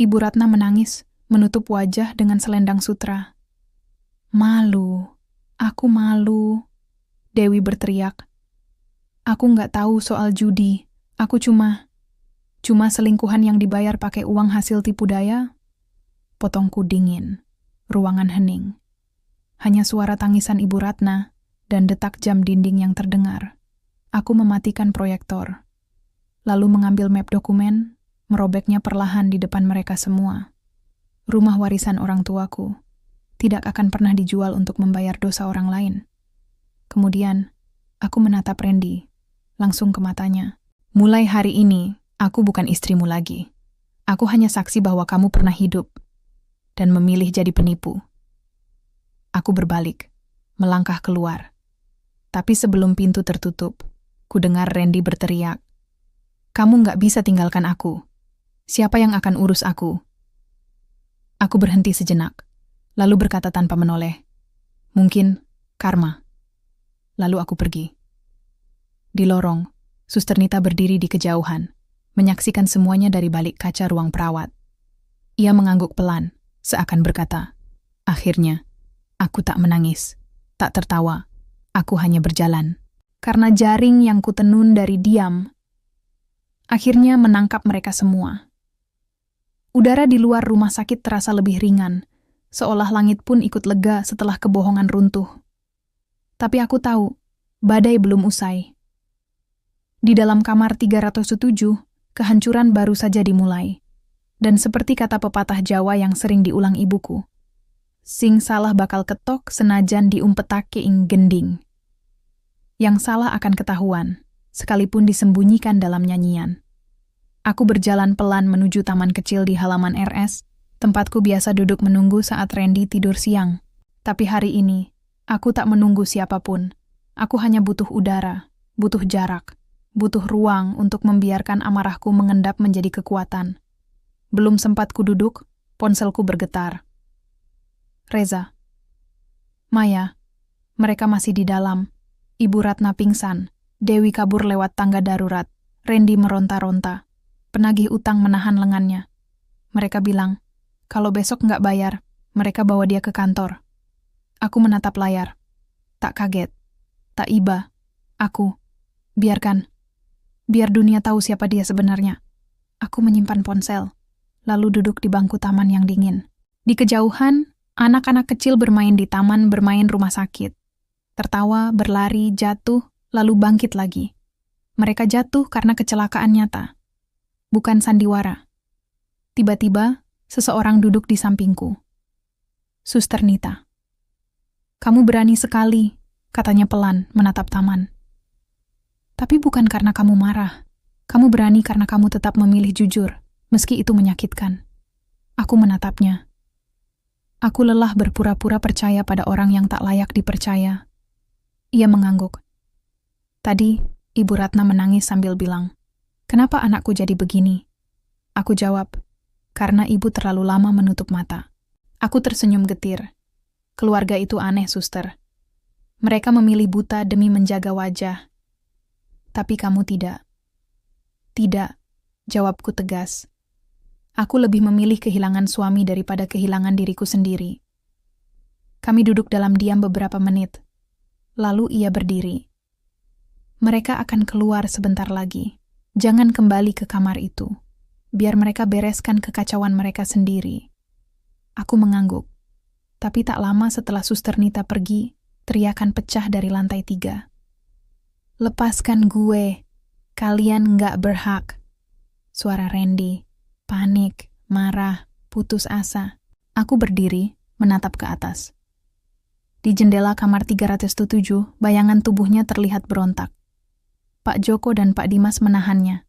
Ibu Ratna menangis, menutup wajah dengan selendang sutra. Malu. Aku malu. Dewi berteriak. Aku nggak tahu soal judi. Aku cuma selingkuhan yang dibayar pakai uang hasil tipu daya. Potongku dingin. Ruangan hening. Hanya suara tangisan Ibu Ratna dan detak jam dinding yang terdengar. Aku mematikan proyektor. Lalu mengambil map dokumen, merobeknya perlahan di depan mereka semua. Rumah warisan orang tuaku tidak akan pernah dijual untuk membayar dosa orang lain. Kemudian, aku menatap Randy, langsung ke matanya. Mulai hari ini, aku bukan istrimu lagi. Aku hanya saksi bahwa kamu pernah hidup dan memilih jadi penipu. Aku berbalik, melangkah keluar. Tapi sebelum pintu tertutup, ku dengar Randy berteriak. Kamu nggak bisa tinggalkan aku. Siapa yang akan urus aku? Aku berhenti sejenak, lalu berkata tanpa menoleh. Mungkin karma. Lalu aku pergi. Di lorong, Suster Nita berdiri di kejauhan, menyaksikan semuanya dari balik kaca ruang perawat. Ia mengangguk pelan, seakan berkata, akhirnya, aku tak menangis, tak tertawa, aku hanya berjalan. Karena jaring yang kutenun dari diam, akhirnya menangkap mereka semua. Udara di luar rumah sakit terasa lebih ringan, seolah langit pun ikut lega setelah kebohongan runtuh. Tapi aku tahu, badai belum usai. Di dalam kamar 307, kehancuran baru saja dimulai. Dan seperti kata pepatah Jawa yang sering diulang ibuku, sing salah bakal ketok senajan diumpetake ing gending. Yang salah akan ketahuan, sekalipun disembunyikan dalam nyanyian. Aku berjalan pelan menuju taman kecil di halaman RS, tempatku biasa duduk menunggu saat Randy tidur siang. Tapi hari ini, aku tak menunggu siapapun. Aku hanya butuh udara, butuh jarak, butuh ruang untuk membiarkan amarahku mengendap menjadi kekuatan. Belum sempat ku duduk, ponselku bergetar. Reza. Maya. Mereka masih di dalam. Ibu Ratna pingsan. Dewi kabur lewat tangga darurat. Randy meronta-ronta. Penagih utang menahan lengannya. Mereka bilang, kalau besok nggak bayar, mereka bawa dia ke kantor. Aku menatap layar. Tak kaget. Tak iba. Aku. Biarkan. Biar dunia tahu siapa dia sebenarnya. Aku menyimpan ponsel. Lalu duduk di bangku taman yang dingin. Di kejauhan, anak-anak kecil bermain di taman bermain rumah sakit. Tertawa, berlari, jatuh, lalu bangkit lagi. Mereka jatuh karena kecelakaan nyata. Bukan sandiwara. Tiba-tiba, seseorang duduk di sampingku. Suster Nita. Kamu berani sekali, katanya pelan menatap taman. Tapi bukan karena kamu marah. Kamu berani karena kamu tetap memilih jujur. Meski itu menyakitkan. Aku menatapnya. Aku lelah berpura-pura percaya pada orang yang tak layak dipercaya. Ia mengangguk. Tadi, Ibu Ratna menangis sambil bilang, kenapa anakku jadi begini? Aku jawab, karena ibu terlalu lama menutup mata. Aku tersenyum getir. Keluarga itu aneh, suster. Mereka memilih buta demi menjaga wajah. Tapi kamu tidak. Tidak, jawabku tegas. Aku lebih memilih kehilangan suami daripada kehilangan diriku sendiri. Kami duduk dalam diam beberapa menit. Lalu ia berdiri. Mereka akan keluar sebentar lagi. Jangan kembali ke kamar itu. Biar mereka bereskan kekacauan mereka sendiri. Aku mengangguk. Tapi tak lama setelah Suster Nita pergi, teriakan pecah dari lantai 3. Lepaskan gue. Kalian nggak berhak. Suara Randy. Panik, marah, putus asa. Aku berdiri, menatap ke atas. Di jendela kamar 307, bayangan tubuhnya terlihat berontak. Pak Joko dan Pak Dimas menahannya.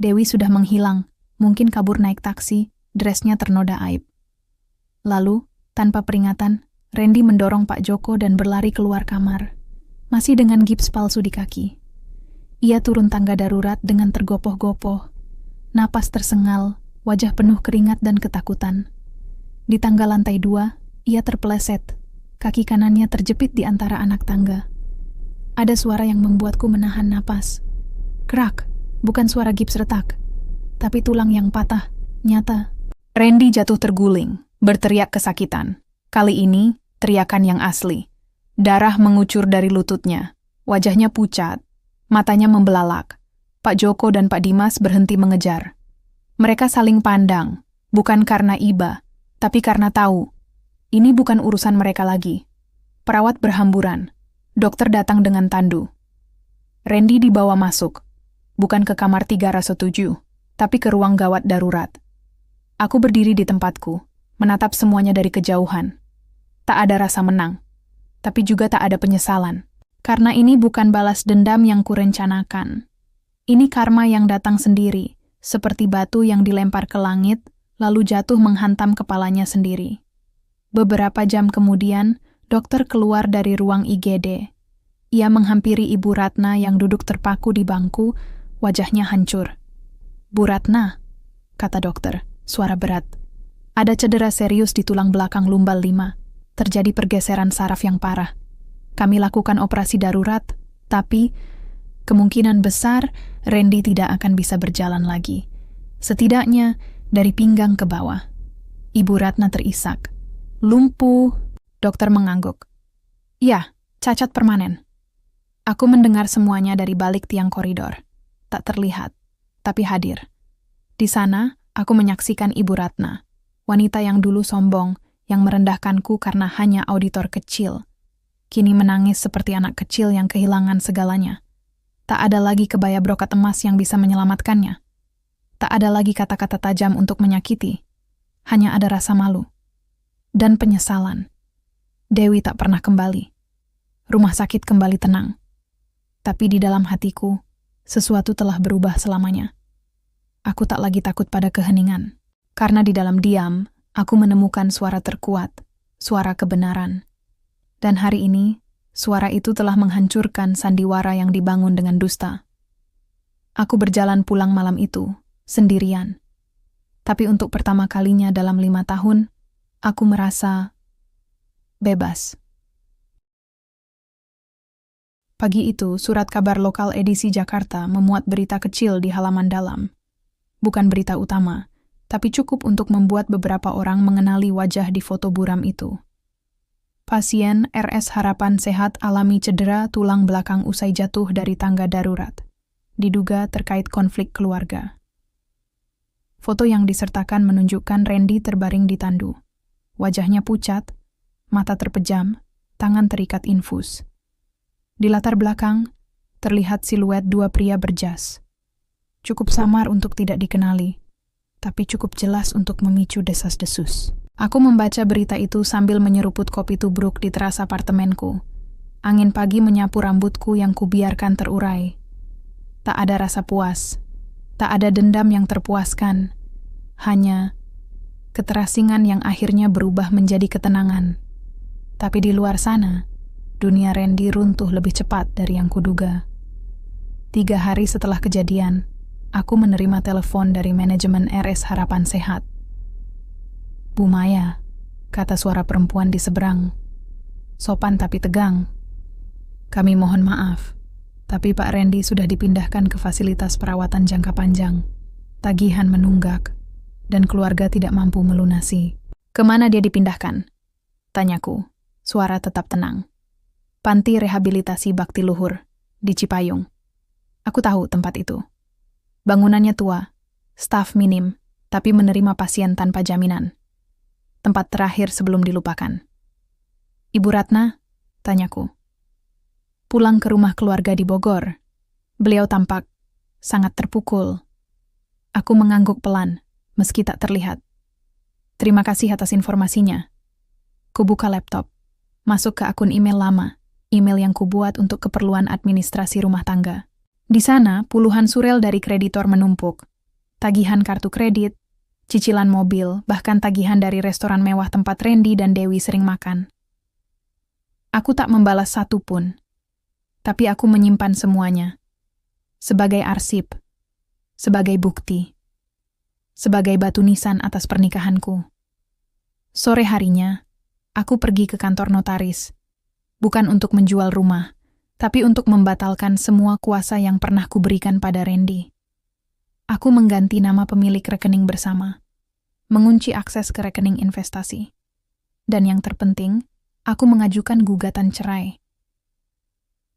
Dewi sudah menghilang, mungkin kabur naik taksi, dresnya ternoda aib. Lalu, tanpa peringatan, Randy mendorong Pak Joko dan berlari keluar kamar, masih dengan gips palsu di kaki. Ia turun tangga darurat dengan tergopoh-gopoh. Napas tersengal, wajah penuh keringat dan ketakutan. Di tangga lantai 2, ia terpeleset. Kaki kanannya terjepit di antara anak tangga. Ada suara yang membuatku menahan napas. Krak, bukan suara gips retak, tapi tulang yang patah, nyata. Randy jatuh terguling, berteriak kesakitan. Kali ini, teriakan yang asli. Darah mengucur dari lututnya. Wajahnya pucat, matanya membelalak. Pak Joko dan Pak Dimas berhenti mengejar. Mereka saling pandang, bukan karena iba, tapi karena tahu. Ini bukan urusan mereka lagi. Perawat berhamburan. Dokter datang dengan tandu. Randy dibawa masuk. Bukan ke kamar 307, tapi ke ruang gawat darurat. Aku berdiri di tempatku, menatap semuanya dari kejauhan. Tak ada rasa menang, tapi juga tak ada penyesalan. Karena ini bukan balas dendam yang kurencanakan. Ini karma yang datang sendiri, seperti batu yang dilempar ke langit, lalu jatuh menghantam kepalanya sendiri. Beberapa jam kemudian, dokter keluar dari ruang IGD. Ia menghampiri Ibu Ratna yang duduk terpaku di bangku, wajahnya hancur. "Bu Ratna," kata dokter, suara berat. "Ada cedera serius di tulang belakang lumbal 5. Terjadi pergeseran saraf yang parah. Kami lakukan operasi darurat, tapi kemungkinan besar Randy tidak akan bisa berjalan lagi. Setidaknya dari pinggang ke bawah." Ibu Ratna terisak. "Lumpuh," dokter mengangguk. "Ya, cacat permanen." Aku mendengar semuanya dari balik tiang koridor. Tak terlihat, tapi hadir. Di sana, aku menyaksikan Ibu Ratna, wanita yang dulu sombong, yang merendahkanku karena hanya auditor kecil. Kini menangis seperti anak kecil yang kehilangan segalanya. Tak ada lagi kebaya brokat emas yang bisa menyelamatkannya. Tak ada lagi kata-kata tajam untuk menyakiti. Hanya ada rasa malu. Dan penyesalan. Dewi tak pernah kembali. Rumah sakit kembali tenang. Tapi di dalam hatiku, sesuatu telah berubah selamanya. Aku tak lagi takut pada keheningan. Karena di dalam diam, aku menemukan suara terkuat, suara kebenaran. Dan hari ini, suara itu telah menghancurkan sandiwara yang dibangun dengan dusta. Aku berjalan pulang malam itu, sendirian. Tapi untuk pertama kalinya dalam 5 tahun, aku merasa bebas. Pagi itu, surat kabar lokal edisi Jakarta memuat berita kecil di halaman dalam. Bukan berita utama, tapi cukup untuk membuat beberapa orang mengenali wajah di foto buram itu. Pasien RS Harapan Sehat alami cedera tulang belakang usai jatuh dari tangga darurat. Diduga terkait konflik keluarga. Foto yang disertakan menunjukkan Randy terbaring di tandu. Wajahnya pucat, mata terpejam, tangan terikat infus. Di latar belakang, terlihat siluet 2 pria berjas. Cukup samar untuk tidak dikenali, tapi cukup jelas untuk memicu desas-desus. Aku membaca berita itu sambil menyeruput kopi tubruk di teras apartemenku. Angin pagi menyapu rambutku yang kubiarkan terurai. Tak ada rasa puas, tak ada dendam yang terpuaskan. Hanya keterasingan yang akhirnya berubah menjadi ketenangan. Tapi di luar sana, dunia Randy runtuh lebih cepat dari yang kuduga. 3 hari setelah kejadian, aku menerima telepon dari manajemen RS Harapan Sehat. "Bu Maya," kata suara perempuan di seberang. Sopan tapi tegang. "Kami mohon maaf, tapi Pak Randy sudah dipindahkan ke fasilitas perawatan jangka panjang. Tagihan menunggak, dan keluarga tidak mampu melunasi." "Kemana dia dipindahkan?" tanyaku. Suara tetap tenang. "Panti Rehabilitasi Bakti Luhur, di Cipayung." Aku tahu tempat itu. Bangunannya tua, staf minim, tapi menerima pasien tanpa jaminan. Tempat terakhir sebelum dilupakan. "Ibu Ratna?" tanyaku. "Pulang ke rumah keluarga di Bogor." Beliau tampak sangat terpukul. Aku mengangguk pelan, meski tak terlihat. "Terima kasih atas informasinya." Kubuka laptop, masuk ke akun email lama, email yang kubuat untuk keperluan administrasi rumah tangga. Di sana, puluhan surel dari kreditor menumpuk. Tagihan kartu kredit, cicilan mobil, bahkan tagihan dari restoran mewah tempat Randy dan Dewi sering makan. Aku tak membalas satu pun, tapi aku menyimpan semuanya. Sebagai arsip, sebagai bukti. sebagai batu nisan atas pernikahanku. Sore harinya, aku pergi ke kantor notaris, bukan untuk menjual rumah, tapi untuk membatalkan semua kuasa yang pernah kuberikan pada Randy. Aku mengganti nama pemilik rekening bersama, mengunci akses ke rekening investasi. Dan yang terpenting, aku mengajukan gugatan cerai.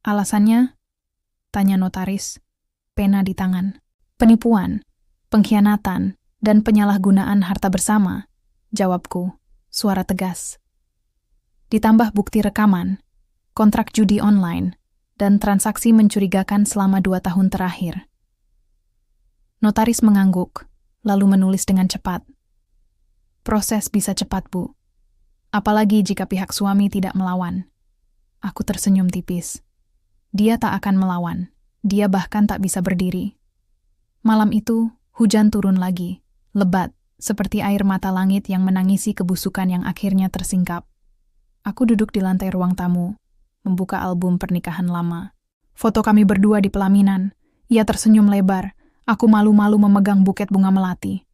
Alasannya? Tanya notaris, pena di tangan. Penipuan, pengkhianatan, dan penyalahgunaan harta bersama, jawabku, suara tegas. Ditambah bukti rekaman, kontrak judi online, dan transaksi mencurigakan selama 2 tahun terakhir. Notaris mengangguk, lalu menulis dengan cepat. Proses bisa cepat, Bu. Apalagi jika pihak suami tidak melawan. Aku tersenyum tipis. Dia tak akan melawan. Dia bahkan tak bisa berdiri. Malam itu, hujan turun lagi, lebat, seperti air mata langit yang menangisi kebusukan yang akhirnya tersingkap. Aku duduk di lantai ruang tamu, membuka album pernikahan lama. Foto kami berdua di pelaminan. Ia tersenyum lebar. Aku malu-malu memegang buket bunga melati.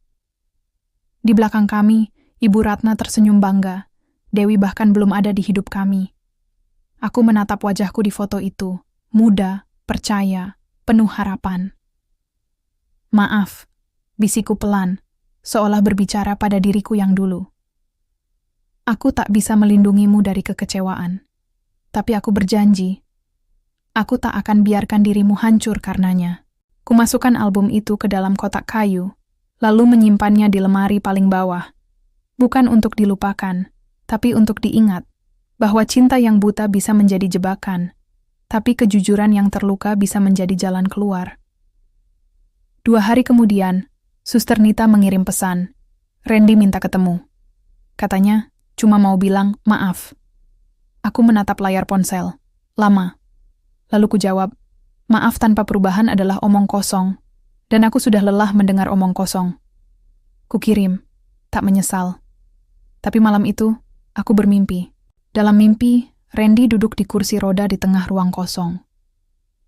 Di belakang kami, Ibu Ratna tersenyum bangga. Dewi bahkan belum ada di hidup kami. Aku menatap wajahku di foto itu, muda, percaya, penuh harapan. Maaf, bisikku pelan, seolah berbicara pada diriku yang dulu. Aku tak bisa melindungimu dari kekecewaan, tapi aku berjanji, aku tak akan biarkan dirimu hancur karenanya. Kumasukkan album itu ke dalam kotak kayu, lalu menyimpannya di lemari paling bawah. Bukan untuk dilupakan, tapi untuk diingat, bahwa cinta yang buta bisa menjadi jebakan, tapi kejujuran yang terluka bisa menjadi jalan keluar. 2 hari kemudian, Suster Nita mengirim pesan. Randy minta ketemu. Katanya, cuma mau bilang, maaf. Aku menatap layar ponsel. Lama. Lalu ku jawab, maaf tanpa perubahan adalah omong kosong, dan aku sudah lelah mendengar omong kosong. Kukirim, tak menyesal. Tapi malam itu, aku bermimpi. Dalam mimpi, Randy duduk di kursi roda di tengah ruang kosong.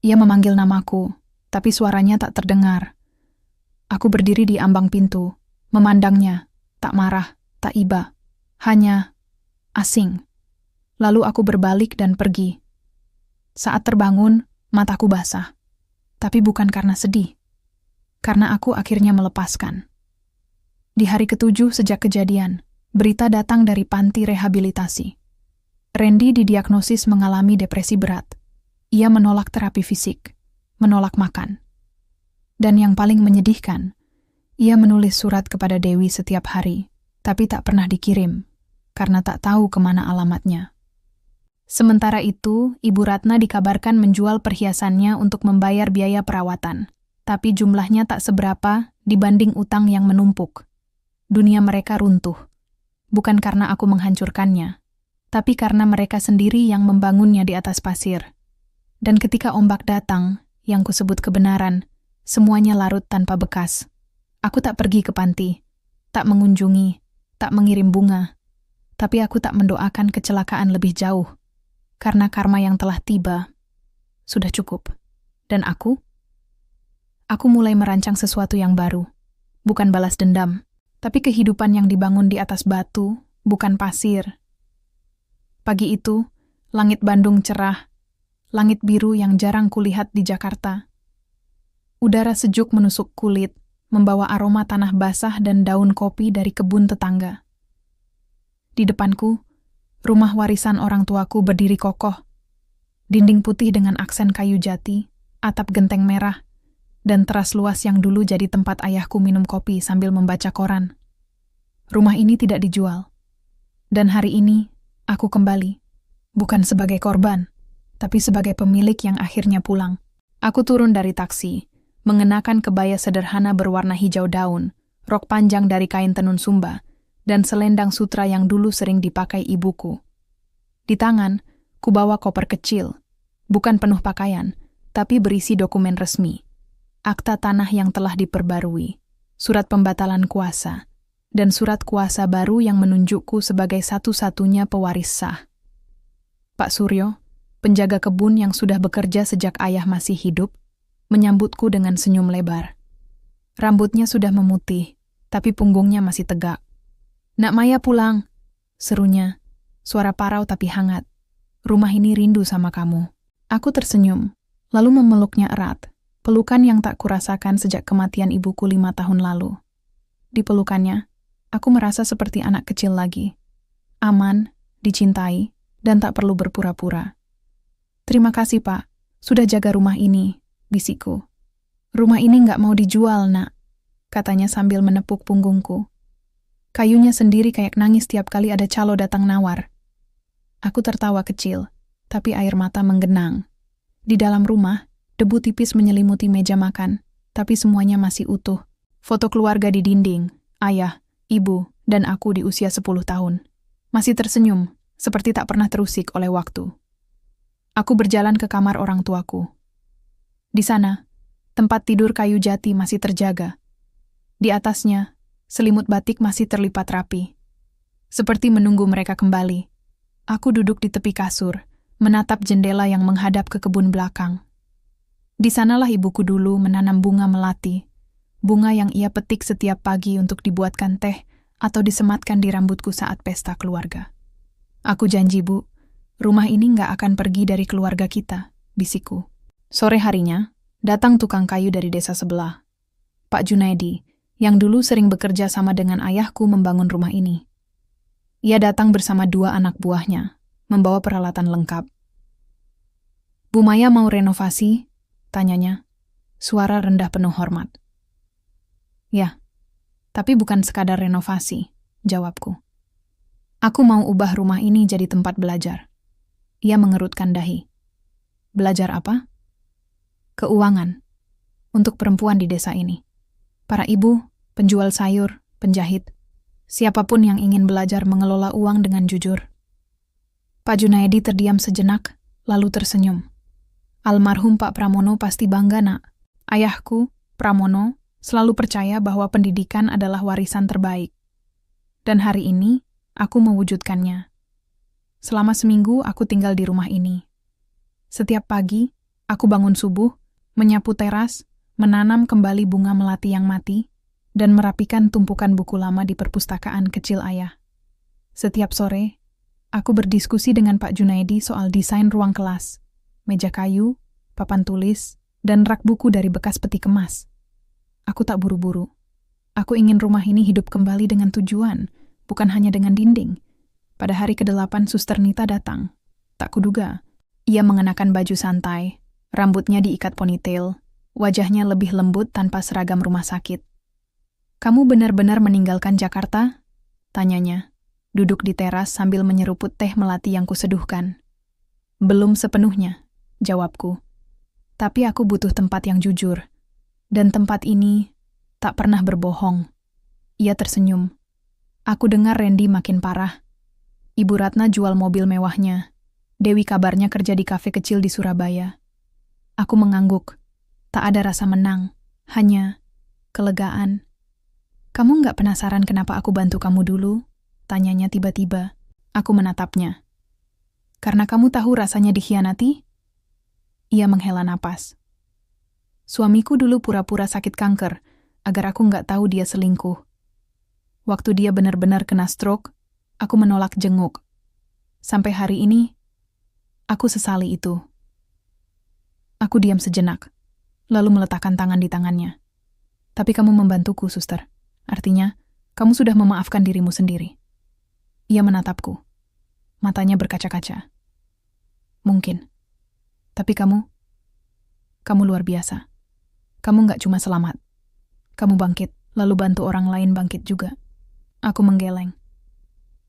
Ia memanggil namaku, tapi suaranya tak terdengar. Aku berdiri di ambang pintu, memandangnya, tak marah, tak iba, hanya asing. Lalu aku berbalik dan pergi. Saat terbangun, mataku basah, tapi bukan karena sedih, karena aku akhirnya melepaskan. Di hari ke-7 sejak kejadian, berita datang dari panti rehabilitasi. Randy didiagnosis mengalami depresi berat. Ia menolak terapi fisik, menolak makan. Dan yang paling menyedihkan, ia menulis surat kepada Dewi setiap hari, tapi tak pernah dikirim, karena tak tahu kemana alamatnya. Sementara itu, Ibu Ratna dikabarkan menjual perhiasannya untuk membayar biaya perawatan, tapi jumlahnya tak seberapa dibanding utang yang menumpuk. Dunia mereka runtuh, bukan karena aku menghancurkannya, tapi karena mereka sendiri yang membangunnya di atas pasir. Dan ketika ombak datang, yang kusebut kebenaran, semuanya larut tanpa bekas. Aku tak pergi ke panti, tak mengunjungi, tak mengirim bunga, tapi aku tak mendoakan kecelakaan lebih jauh. Karena karma yang telah tiba, sudah cukup. Dan aku mulai merancang sesuatu yang baru. Bukan balas dendam, tapi kehidupan yang dibangun di atas batu, bukan pasir. Pagi itu, langit Bandung cerah, langit biru yang jarang kulihat di Jakarta. Udara sejuk menusuk kulit, membawa aroma tanah basah dan daun kopi dari kebun tetangga. Di depanku, rumah warisan orang tuaku berdiri kokoh. Dinding putih dengan aksen kayu jati, atap genteng merah, dan teras luas yang dulu jadi tempat ayahku minum kopi sambil membaca koran. Rumah ini tidak dijual. Dan hari ini, aku kembali. Bukan sebagai korban, tapi sebagai pemilik yang akhirnya pulang. Aku turun dari taksi, mengenakan kebaya sederhana berwarna hijau daun, rok panjang dari kain tenun Sumba, dan selendang sutra yang dulu sering dipakai ibuku. Di tangan, kubawa koper kecil, bukan penuh pakaian, tapi berisi dokumen resmi. Akta tanah yang telah diperbarui, surat pembatalan kuasa, dan surat kuasa baru yang menunjukku sebagai satu-satunya pewaris sah. Pak Suryo, penjaga kebun yang sudah bekerja sejak ayah masih hidup, menyambutku dengan senyum lebar. Rambutnya sudah memutih, tapi punggungnya masih tegak. "Nak Maya pulang," serunya. Suara parau tapi hangat. "Rumah ini rindu sama kamu." Aku tersenyum, lalu memeluknya erat. Pelukan yang tak kurasakan sejak kematian ibuku 5 tahun lalu. Di pelukannya, aku merasa seperti anak kecil lagi. Aman, dicintai, dan tak perlu berpura-pura. "Terima kasih, Pak. Sudah jaga rumah ini," bisikku. "Rumah ini nggak mau dijual, Nak," katanya sambil menepuk punggungku. Kayunya sendiri kayak nangis tiap kali ada calo datang nawar. Aku tertawa kecil, tapi air mata menggenang. Di dalam rumah, debu tipis menyelimuti meja makan, tapi semuanya masih utuh. Foto keluarga di dinding, ayah, ibu, dan aku di usia 10 tahun. Masih tersenyum, seperti tak pernah terusik oleh waktu. Aku berjalan ke kamar orang tuaku. Di sana, tempat tidur kayu jati masih terjaga. Di atasnya, selimut batik masih terlipat rapi. Seperti menunggu mereka kembali. Aku duduk di tepi kasur, menatap jendela yang menghadap ke kebun belakang. Di sanalah ibuku dulu menanam bunga melati, bunga yang ia petik setiap pagi untuk dibuatkan teh atau disematkan di rambutku saat pesta keluarga. "Aku janji, Bu, rumah ini nggak akan pergi dari keluarga kita," bisikku. Sore harinya, datang tukang kayu dari desa sebelah, Pak Junaidi, yang dulu sering bekerja sama dengan ayahku membangun rumah ini. Ia datang bersama 2 anak buahnya, membawa peralatan lengkap. "Bu Maya mau renovasi?" tanyanya, suara rendah penuh hormat. "Ya, tapi bukan sekadar renovasi," jawabku. "Aku mau ubah rumah ini jadi tempat belajar." Ia mengerutkan dahi. "Belajar apa?" "Keuangan. Untuk perempuan di desa ini. Para ibu, penjual sayur, penjahit. Siapapun yang ingin belajar mengelola uang dengan jujur." Pak Junaidi terdiam sejenak, lalu tersenyum. "Almarhum Pak Pramono pasti bangga, Nak. Ayahku, Pramono, selalu percaya bahwa pendidikan adalah warisan terbaik. Dan hari ini, aku mewujudkannya. Selama seminggu, aku tinggal di rumah ini. Setiap pagi, aku bangun subuh, menyapu teras, menanam kembali bunga melati yang mati, dan merapikan tumpukan buku lama di perpustakaan kecil ayah. Setiap sore, aku berdiskusi dengan Pak Junaidi soal desain ruang kelas, meja kayu, papan tulis, dan rak buku dari bekas peti kemas. Aku tak buru-buru. Aku ingin rumah ini hidup kembali dengan tujuan, bukan hanya dengan dinding. Pada hari ke-8 Suster Nita datang. Tak kuduga. Ia mengenakan baju santai, rambutnya diikat ponytail, wajahnya lebih lembut tanpa seragam rumah sakit. "Kamu benar-benar meninggalkan Jakarta?" tanyanya, duduk di teras sambil menyeruput teh melati yang kuseduhkan. "Belum sepenuhnya," jawabku. "Tapi aku butuh tempat yang jujur. Dan tempat ini tak pernah berbohong." Ia tersenyum. "Aku dengar Randy makin parah. Ibu Ratna jual mobil mewahnya. Dewi kabarnya kerja di kafe kecil di Surabaya." Aku mengangguk. Tak ada rasa menang, hanya kelegaan. "Kamu nggak penasaran kenapa aku bantu kamu dulu?" tanyanya tiba-tiba. Aku menatapnya. "Karena kamu tahu rasanya dikhianati?" Ia menghela napas. "Suamiku dulu pura-pura sakit kanker, agar aku nggak tahu dia selingkuh. Waktu dia benar-benar kena stroke, aku menolak jenguk. Sampai hari ini, aku sesali itu." Aku diam sejenak, lalu meletakkan tangan di tangannya. "Tapi kamu membantuku, Suster. Artinya, kamu sudah memaafkan dirimu sendiri." Ia menatapku. Matanya berkaca-kaca. "Mungkin. Tapi kamu luar biasa. Kamu nggak cuma selamat. Kamu bangkit, lalu bantu orang lain bangkit juga." Aku menggeleng.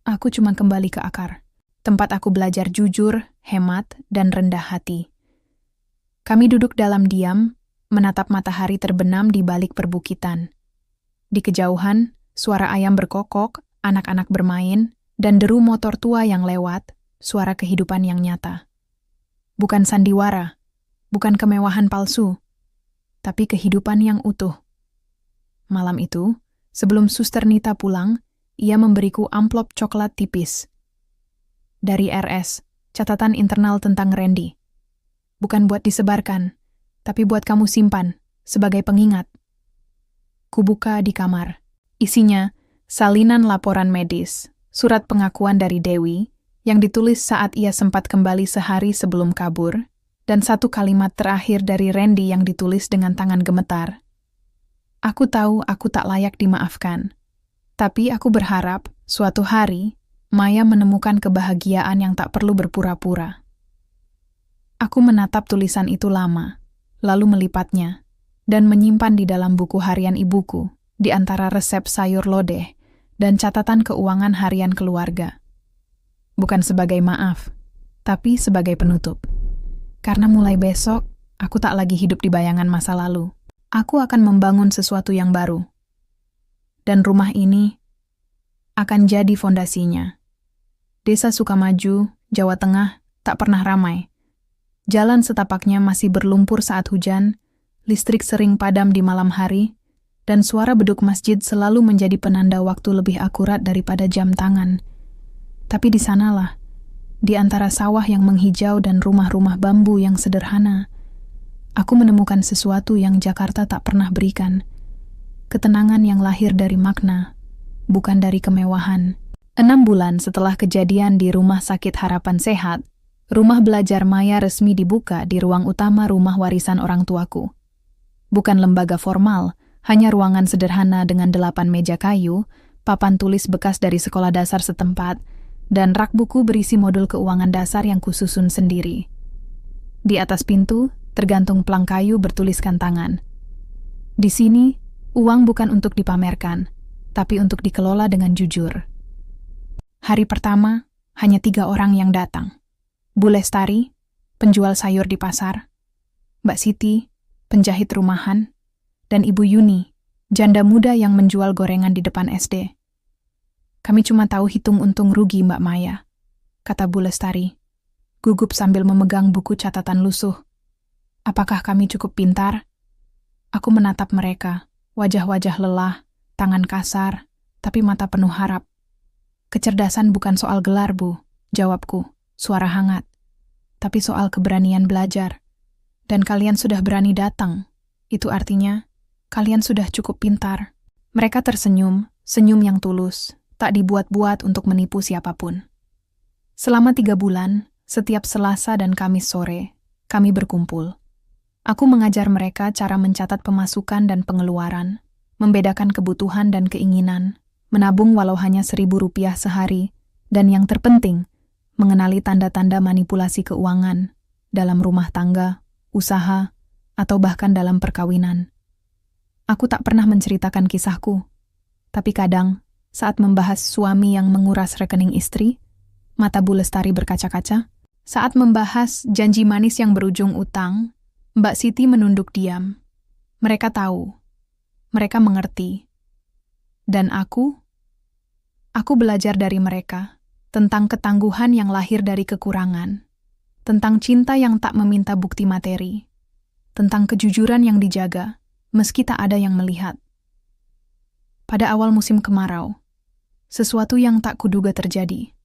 Aku cuma kembali ke akar. Tempat aku belajar jujur, hemat, dan rendah hati. Kami duduk dalam diam, menatap matahari terbenam di balik perbukitan. Di kejauhan, suara ayam berkokok, anak-anak bermain, dan deru motor tua yang lewat, suara kehidupan yang nyata. Bukan sandiwara, bukan kemewahan palsu, tapi kehidupan yang utuh. Malam itu, sebelum Suster Nita pulang, ia memberiku amplop coklat tipis. "Dari RS, catatan internal tentang Randy. Bukan buat disebarkan, tapi buat kamu simpan, sebagai pengingat." Kubuka di kamar. Isinya, salinan laporan medis, surat pengakuan dari Dewi, yang ditulis saat ia sempat kembali sehari sebelum kabur, dan satu kalimat terakhir dari Randy yang ditulis dengan tangan gemetar. Aku tahu aku tak layak dimaafkan, tapi aku berharap suatu hari Maya menemukan kebahagiaan yang tak perlu berpura-pura. Aku menatap tulisan itu lama, lalu melipatnya, dan menyimpan di dalam buku harian ibuku, di antara resep sayur lodeh dan catatan keuangan harian keluarga. Bukan sebagai maaf, tapi sebagai penutup. Karena mulai besok, aku tak lagi hidup di bayangan masa lalu. Aku akan membangun sesuatu yang baru. Dan rumah ini akan jadi fondasinya. Desa Sukamaju, Jawa Tengah, tak pernah ramai. Jalan setapaknya masih berlumpur saat hujan, listrik sering padam di malam hari, dan suara beduk masjid selalu menjadi penanda waktu lebih akurat daripada jam tangan. Tapi di sanalah, di antara sawah yang menghijau dan rumah-rumah bambu yang sederhana, aku menemukan sesuatu yang Jakarta tak pernah berikan. Ketenangan yang lahir dari makna, bukan dari kemewahan. 6 bulan setelah kejadian di Rumah Sakit Harapan Sehat, rumah belajar Maya resmi dibuka di ruang utama rumah warisan orang tuaku. Bukan lembaga formal, hanya ruangan sederhana dengan 8 meja kayu, papan tulis bekas dari sekolah dasar setempat, dan rak buku berisi modul keuangan dasar yang kususun sendiri. Di atas pintu, tergantung plang kayu bertuliskan tangan. Di sini, uang bukan untuk dipamerkan, tapi untuk dikelola dengan jujur. Hari pertama, hanya 3 orang yang datang. Bu Lestari, penjual sayur di pasar, Mbak Siti, penjahit rumahan, dan Ibu Yuni, janda muda yang menjual gorengan di depan SD. Kami cuma tahu hitung untung rugi, Mbak Maya, kata Bu Lestari, gugup sambil memegang buku catatan lusuh. Apakah kami cukup pintar? Aku menatap mereka, wajah-wajah lelah, tangan kasar, tapi mata penuh harap. Kecerdasan bukan soal gelar, Bu, jawabku, suara hangat. Tapi soal keberanian belajar. Dan kalian sudah berani datang. Itu artinya, kalian sudah cukup pintar. Mereka tersenyum, senyum yang tulus, tak dibuat-buat untuk menipu siapapun. Selama 3 bulan, setiap Selasa dan Kamis sore, kami berkumpul. Aku mengajar mereka cara mencatat pemasukan dan pengeluaran, membedakan kebutuhan dan keinginan, menabung walau hanya Rp1.000 sehari, dan yang terpenting, mengenali tanda-tanda manipulasi keuangan dalam rumah tangga, usaha, atau bahkan dalam perkawinan. Aku tak pernah menceritakan kisahku, tapi kadang, saat membahas suami yang menguras rekening istri, mata Bu Lestari berkaca-kaca. Saat membahas janji manis yang berujung utang, Mbak Siti menunduk diam. Mereka tahu. Mereka mengerti. Dan aku belajar dari mereka tentang ketangguhan yang lahir dari kekurangan, tentang cinta yang tak meminta bukti materi, tentang kejujuran yang dijaga, meski tak ada yang melihat. Pada awal musim kemarau, sesuatu yang tak kuduga terjadi.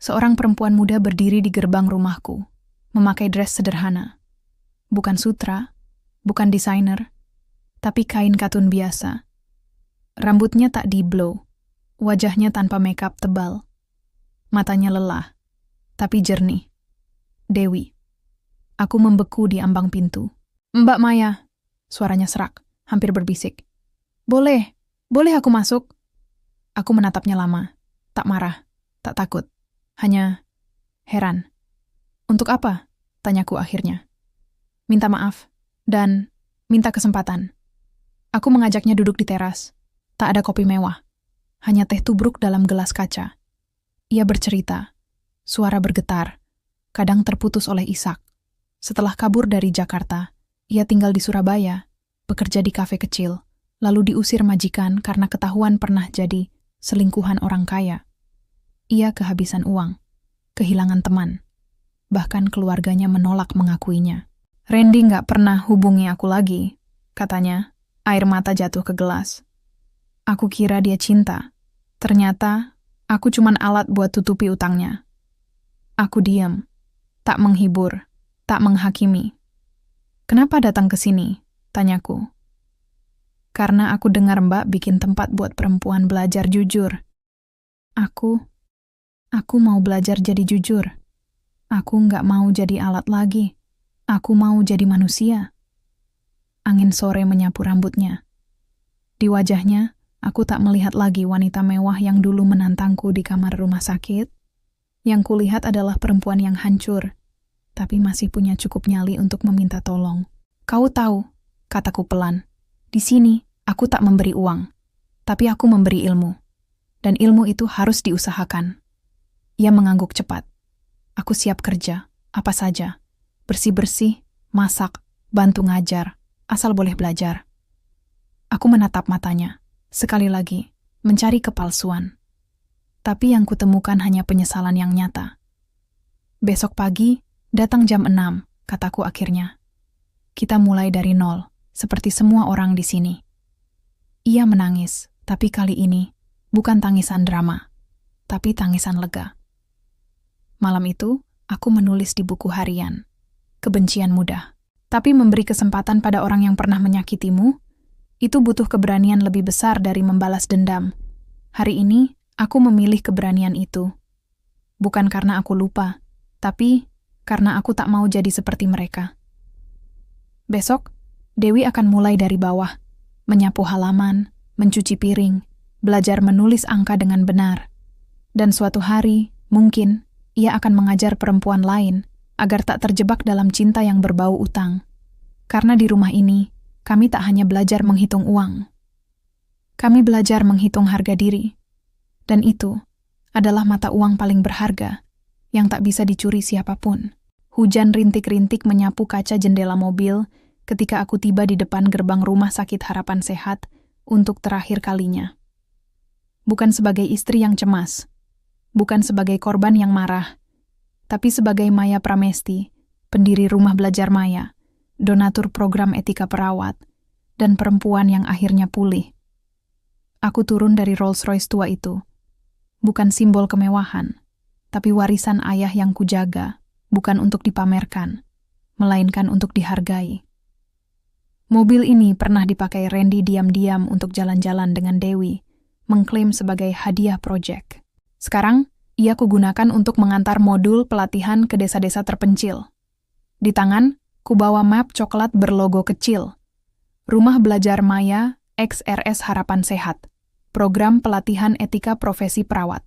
Seorang perempuan muda berdiri di gerbang rumahku, memakai dress sederhana. Bukan sutra, bukan desainer, tapi kain katun biasa. Rambutnya tak di-blow, wajahnya tanpa makeup tebal. Matanya lelah, tapi jernih. Dewi. Aku membeku di ambang pintu. Mbak Maya, suaranya serak, hampir berbisik. Boleh aku masuk? Aku menatapnya lama, tak marah, tak takut. Hanya heran. Untuk apa? Tanyaku akhirnya. Minta maaf, dan minta kesempatan. Aku mengajaknya duduk di teras. Tak ada kopi mewah. Hanya teh tubruk dalam gelas kaca. Ia bercerita. Suara bergetar. Kadang terputus oleh isak. Setelah kabur dari Jakarta, ia tinggal di Surabaya, bekerja di kafe kecil, lalu diusir majikan karena ketahuan pernah jadi selingkuhan orang kaya. Ia kehabisan uang, kehilangan teman, bahkan keluarganya menolak mengakuinya. Randy nggak pernah hubungi aku lagi, katanya, air mata jatuh ke gelas. Aku kira dia cinta, ternyata aku cuman alat buat tutupi utangnya. Aku diam, tak menghibur, tak menghakimi. Kenapa datang ke sini? Tanyaku. Karena aku dengar Mbak bikin tempat buat perempuan belajar jujur. Aku mau belajar jadi jujur. Aku nggak mau jadi alat lagi. Aku mau jadi manusia. Angin sore menyapu rambutnya. Di wajahnya, aku tak melihat lagi wanita mewah yang dulu menantangku di kamar rumah sakit. Yang kulihat adalah perempuan yang hancur, tapi masih punya cukup nyali untuk meminta tolong. Kau tahu, kataku pelan, di sini aku tak memberi uang, tapi aku memberi ilmu. Dan ilmu itu harus diusahakan. Ia mengangguk cepat. Aku siap kerja, apa saja. Bersih-bersih, masak, bantu ngajar, asal boleh belajar. Aku menatap matanya, sekali lagi, mencari kepalsuan. Tapi yang kutemukan hanya penyesalan yang nyata. Besok pagi, datang jam 6, kataku akhirnya. Kita mulai dari nol, seperti semua orang di sini. Ia menangis, tapi kali ini, bukan tangisan drama, tapi tangisan lega. Malam itu, aku menulis di buku harian. Kebencian mudah. Tapi memberi kesempatan pada orang yang pernah menyakitimu, itu butuh keberanian lebih besar dari membalas dendam. Hari ini, aku memilih keberanian itu. Bukan karena aku lupa, tapi karena aku tak mau jadi seperti mereka. Besok, Dewi akan mulai dari bawah, menyapu halaman, mencuci piring, belajar menulis angka dengan benar. Dan suatu hari, mungkin, ia akan mengajar perempuan lain agar tak terjebak dalam cinta yang berbau utang. Karena di rumah ini, kami tak hanya belajar menghitung uang. Kami belajar menghitung harga diri. Dan itu adalah mata uang paling berharga yang tak bisa dicuri siapapun. Hujan rintik-rintik menyapu kaca jendela mobil ketika aku tiba di depan gerbang rumah sakit Harapan Sehat untuk terakhir kalinya. Bukan sebagai istri yang cemas, bukan sebagai korban yang marah, tapi sebagai Maya Pramesti, pendiri Rumah Belajar Maya, donatur program etika perawat, dan perempuan yang akhirnya pulih. Aku turun dari Rolls-Royce tua itu. Bukan simbol kemewahan, tapi warisan ayah yang kujaga, bukan untuk dipamerkan, melainkan untuk dihargai. Mobil ini pernah dipakai Randy diam-diam untuk jalan-jalan dengan Dewi, mengklaim sebagai hadiah proyek. Sekarang, ia kugunakan untuk mengantar modul pelatihan ke desa-desa terpencil. Di tangan, kubawa map coklat berlogo kecil. Rumah Belajar Maya XRS Harapan Sehat. Program pelatihan etika profesi perawat.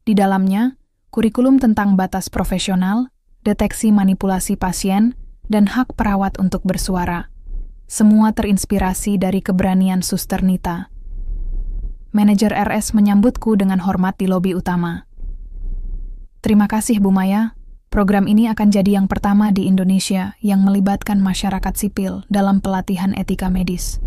Di dalamnya, kurikulum tentang batas profesional, deteksi manipulasi pasien, dan hak perawat untuk bersuara. Semua terinspirasi dari keberanian Suster Nita. Manajer RS menyambutku dengan hormat di lobi utama. Terima kasih Bu Maya, program ini akan jadi yang pertama di Indonesia yang melibatkan masyarakat sipil dalam pelatihan etika medis.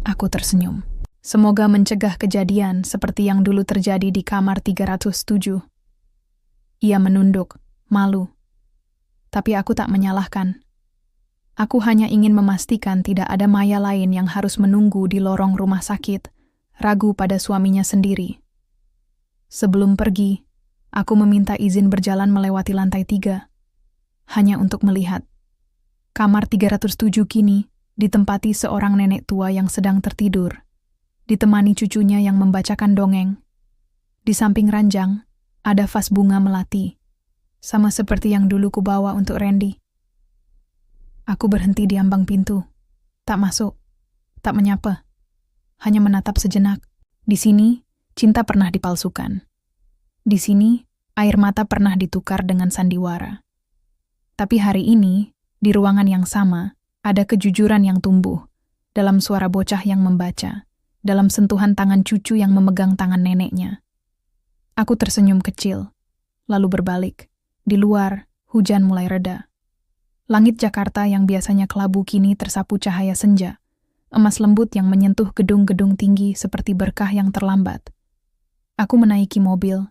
Aku tersenyum. Semoga mencegah kejadian seperti yang dulu terjadi di kamar 307. Ia menunduk, malu. Tapi aku tak menyalahkan. Aku hanya ingin memastikan tidak ada Maya lain yang harus menunggu di lorong rumah sakit, ragu pada suaminya sendiri. Sebelum pergi, aku meminta izin berjalan melewati lantai 3, hanya untuk melihat. Kamar 307 kini ditempati seorang nenek tua yang sedang tertidur. Ditemani cucunya yang membacakan dongeng. Di samping ranjang, ada vas bunga melati, sama seperti yang dulu kubawa untuk Randy. Aku berhenti di ambang pintu, tak masuk, tak menyapa, hanya menatap sejenak. Di sini, cinta pernah dipalsukan. Di sini, air mata pernah ditukar dengan sandiwara. Tapi hari ini, di ruangan yang sama, ada kejujuran yang tumbuh, dalam suara bocah yang membaca, dalam sentuhan tangan cucu yang memegang tangan neneknya. Aku tersenyum kecil, lalu berbalik. Di luar, hujan mulai reda. Langit Jakarta yang biasanya kelabu kini tersapu cahaya senja, emas lembut yang menyentuh gedung-gedung tinggi seperti berkah yang terlambat. Aku menaiki mobil,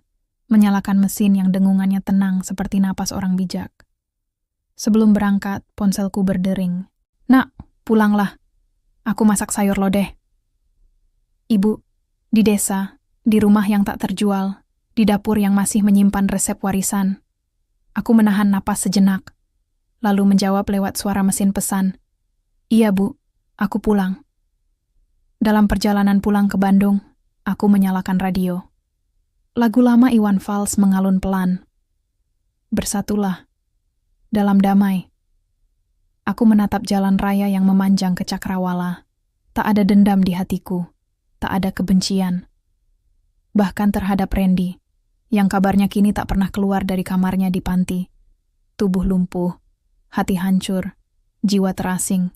menyalakan mesin yang dengungannya tenang seperti napas orang bijak. Sebelum berangkat, ponselku berdering. "Nak, pulanglah. Aku masak sayur lodeh." Ibu, di desa, di rumah yang tak terjual, di dapur yang masih menyimpan resep warisan. Aku menahan napas sejenak, lalu menjawab lewat suara mesin pesan. "Iya, Bu, aku pulang." Dalam perjalanan pulang ke Bandung, aku menyalakan radio. Lagu lama Iwan Fals mengalun pelan. Bersatulah, dalam damai. Aku menatap jalan raya yang memanjang ke Cakrawala. Tak ada dendam di hatiku, tak ada kebencian. Bahkan terhadap Randy, yang kabarnya kini tak pernah keluar dari kamarnya di panti. Tubuh lumpuh, hati hancur, jiwa terasing.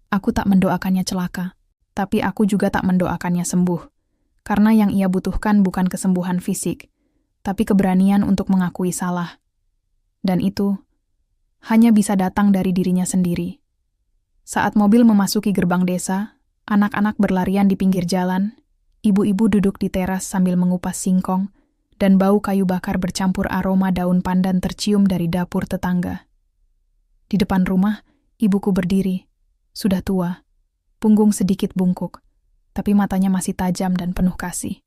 Aku tak mendoakannya celaka, tapi aku juga tak mendoakannya sembuh. Karena yang ia butuhkan bukan kesembuhan fisik, tapi keberanian untuk mengakui salah. Dan itu hanya bisa datang dari dirinya sendiri. Saat mobil memasuki gerbang desa, anak-anak berlarian di pinggir jalan, ibu-ibu duduk di teras sambil mengupas singkong, dan bau kayu bakar bercampur aroma daun pandan tercium dari dapur tetangga. Di depan rumah, ibuku berdiri. Sudah tua, punggung sedikit bungkuk, tapi matanya masih tajam dan penuh kasih.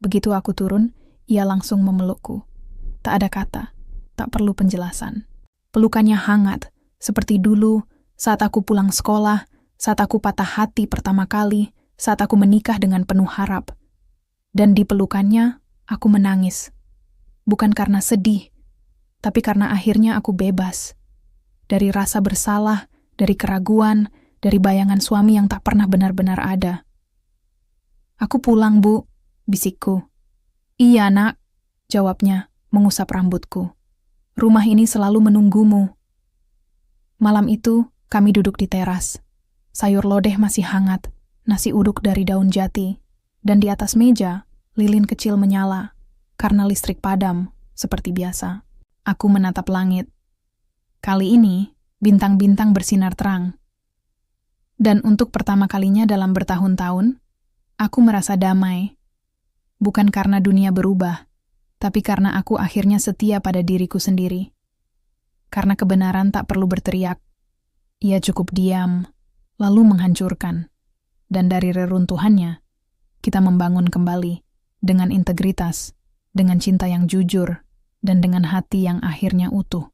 Begitu aku turun, ia langsung memelukku. Tak ada kata, tak perlu penjelasan. Pelukannya hangat, seperti dulu, saat aku pulang sekolah, saat aku patah hati pertama kali, saat aku menikah dengan penuh harap. Dan di pelukannya, aku menangis. Bukan karena sedih, tapi karena akhirnya aku bebas. Dari rasa bersalah, dari keraguan, dari bayangan suami yang tak pernah benar-benar ada. Aku pulang, Bu, bisikku. Iya, Nak, jawabnya, mengusap rambutku. Rumah ini selalu menunggumu. Malam itu, kami duduk di teras. Sayur lodeh masih hangat, nasi uduk dari daun jati, dan di atas meja, lilin kecil menyala, karena listrik padam, seperti biasa. Aku menatap langit. Kali ini, bintang-bintang bersinar terang. Dan untuk pertama kalinya dalam bertahun-tahun, aku merasa damai. Bukan karena dunia berubah, tapi karena aku akhirnya setia pada diriku sendiri. Karena kebenaran tak perlu berteriak. Ia cukup diam, lalu menghancurkan. Dan dari reruntuhannya, kita membangun kembali dengan integritas, dengan cinta yang jujur, dan dengan hati yang akhirnya utuh.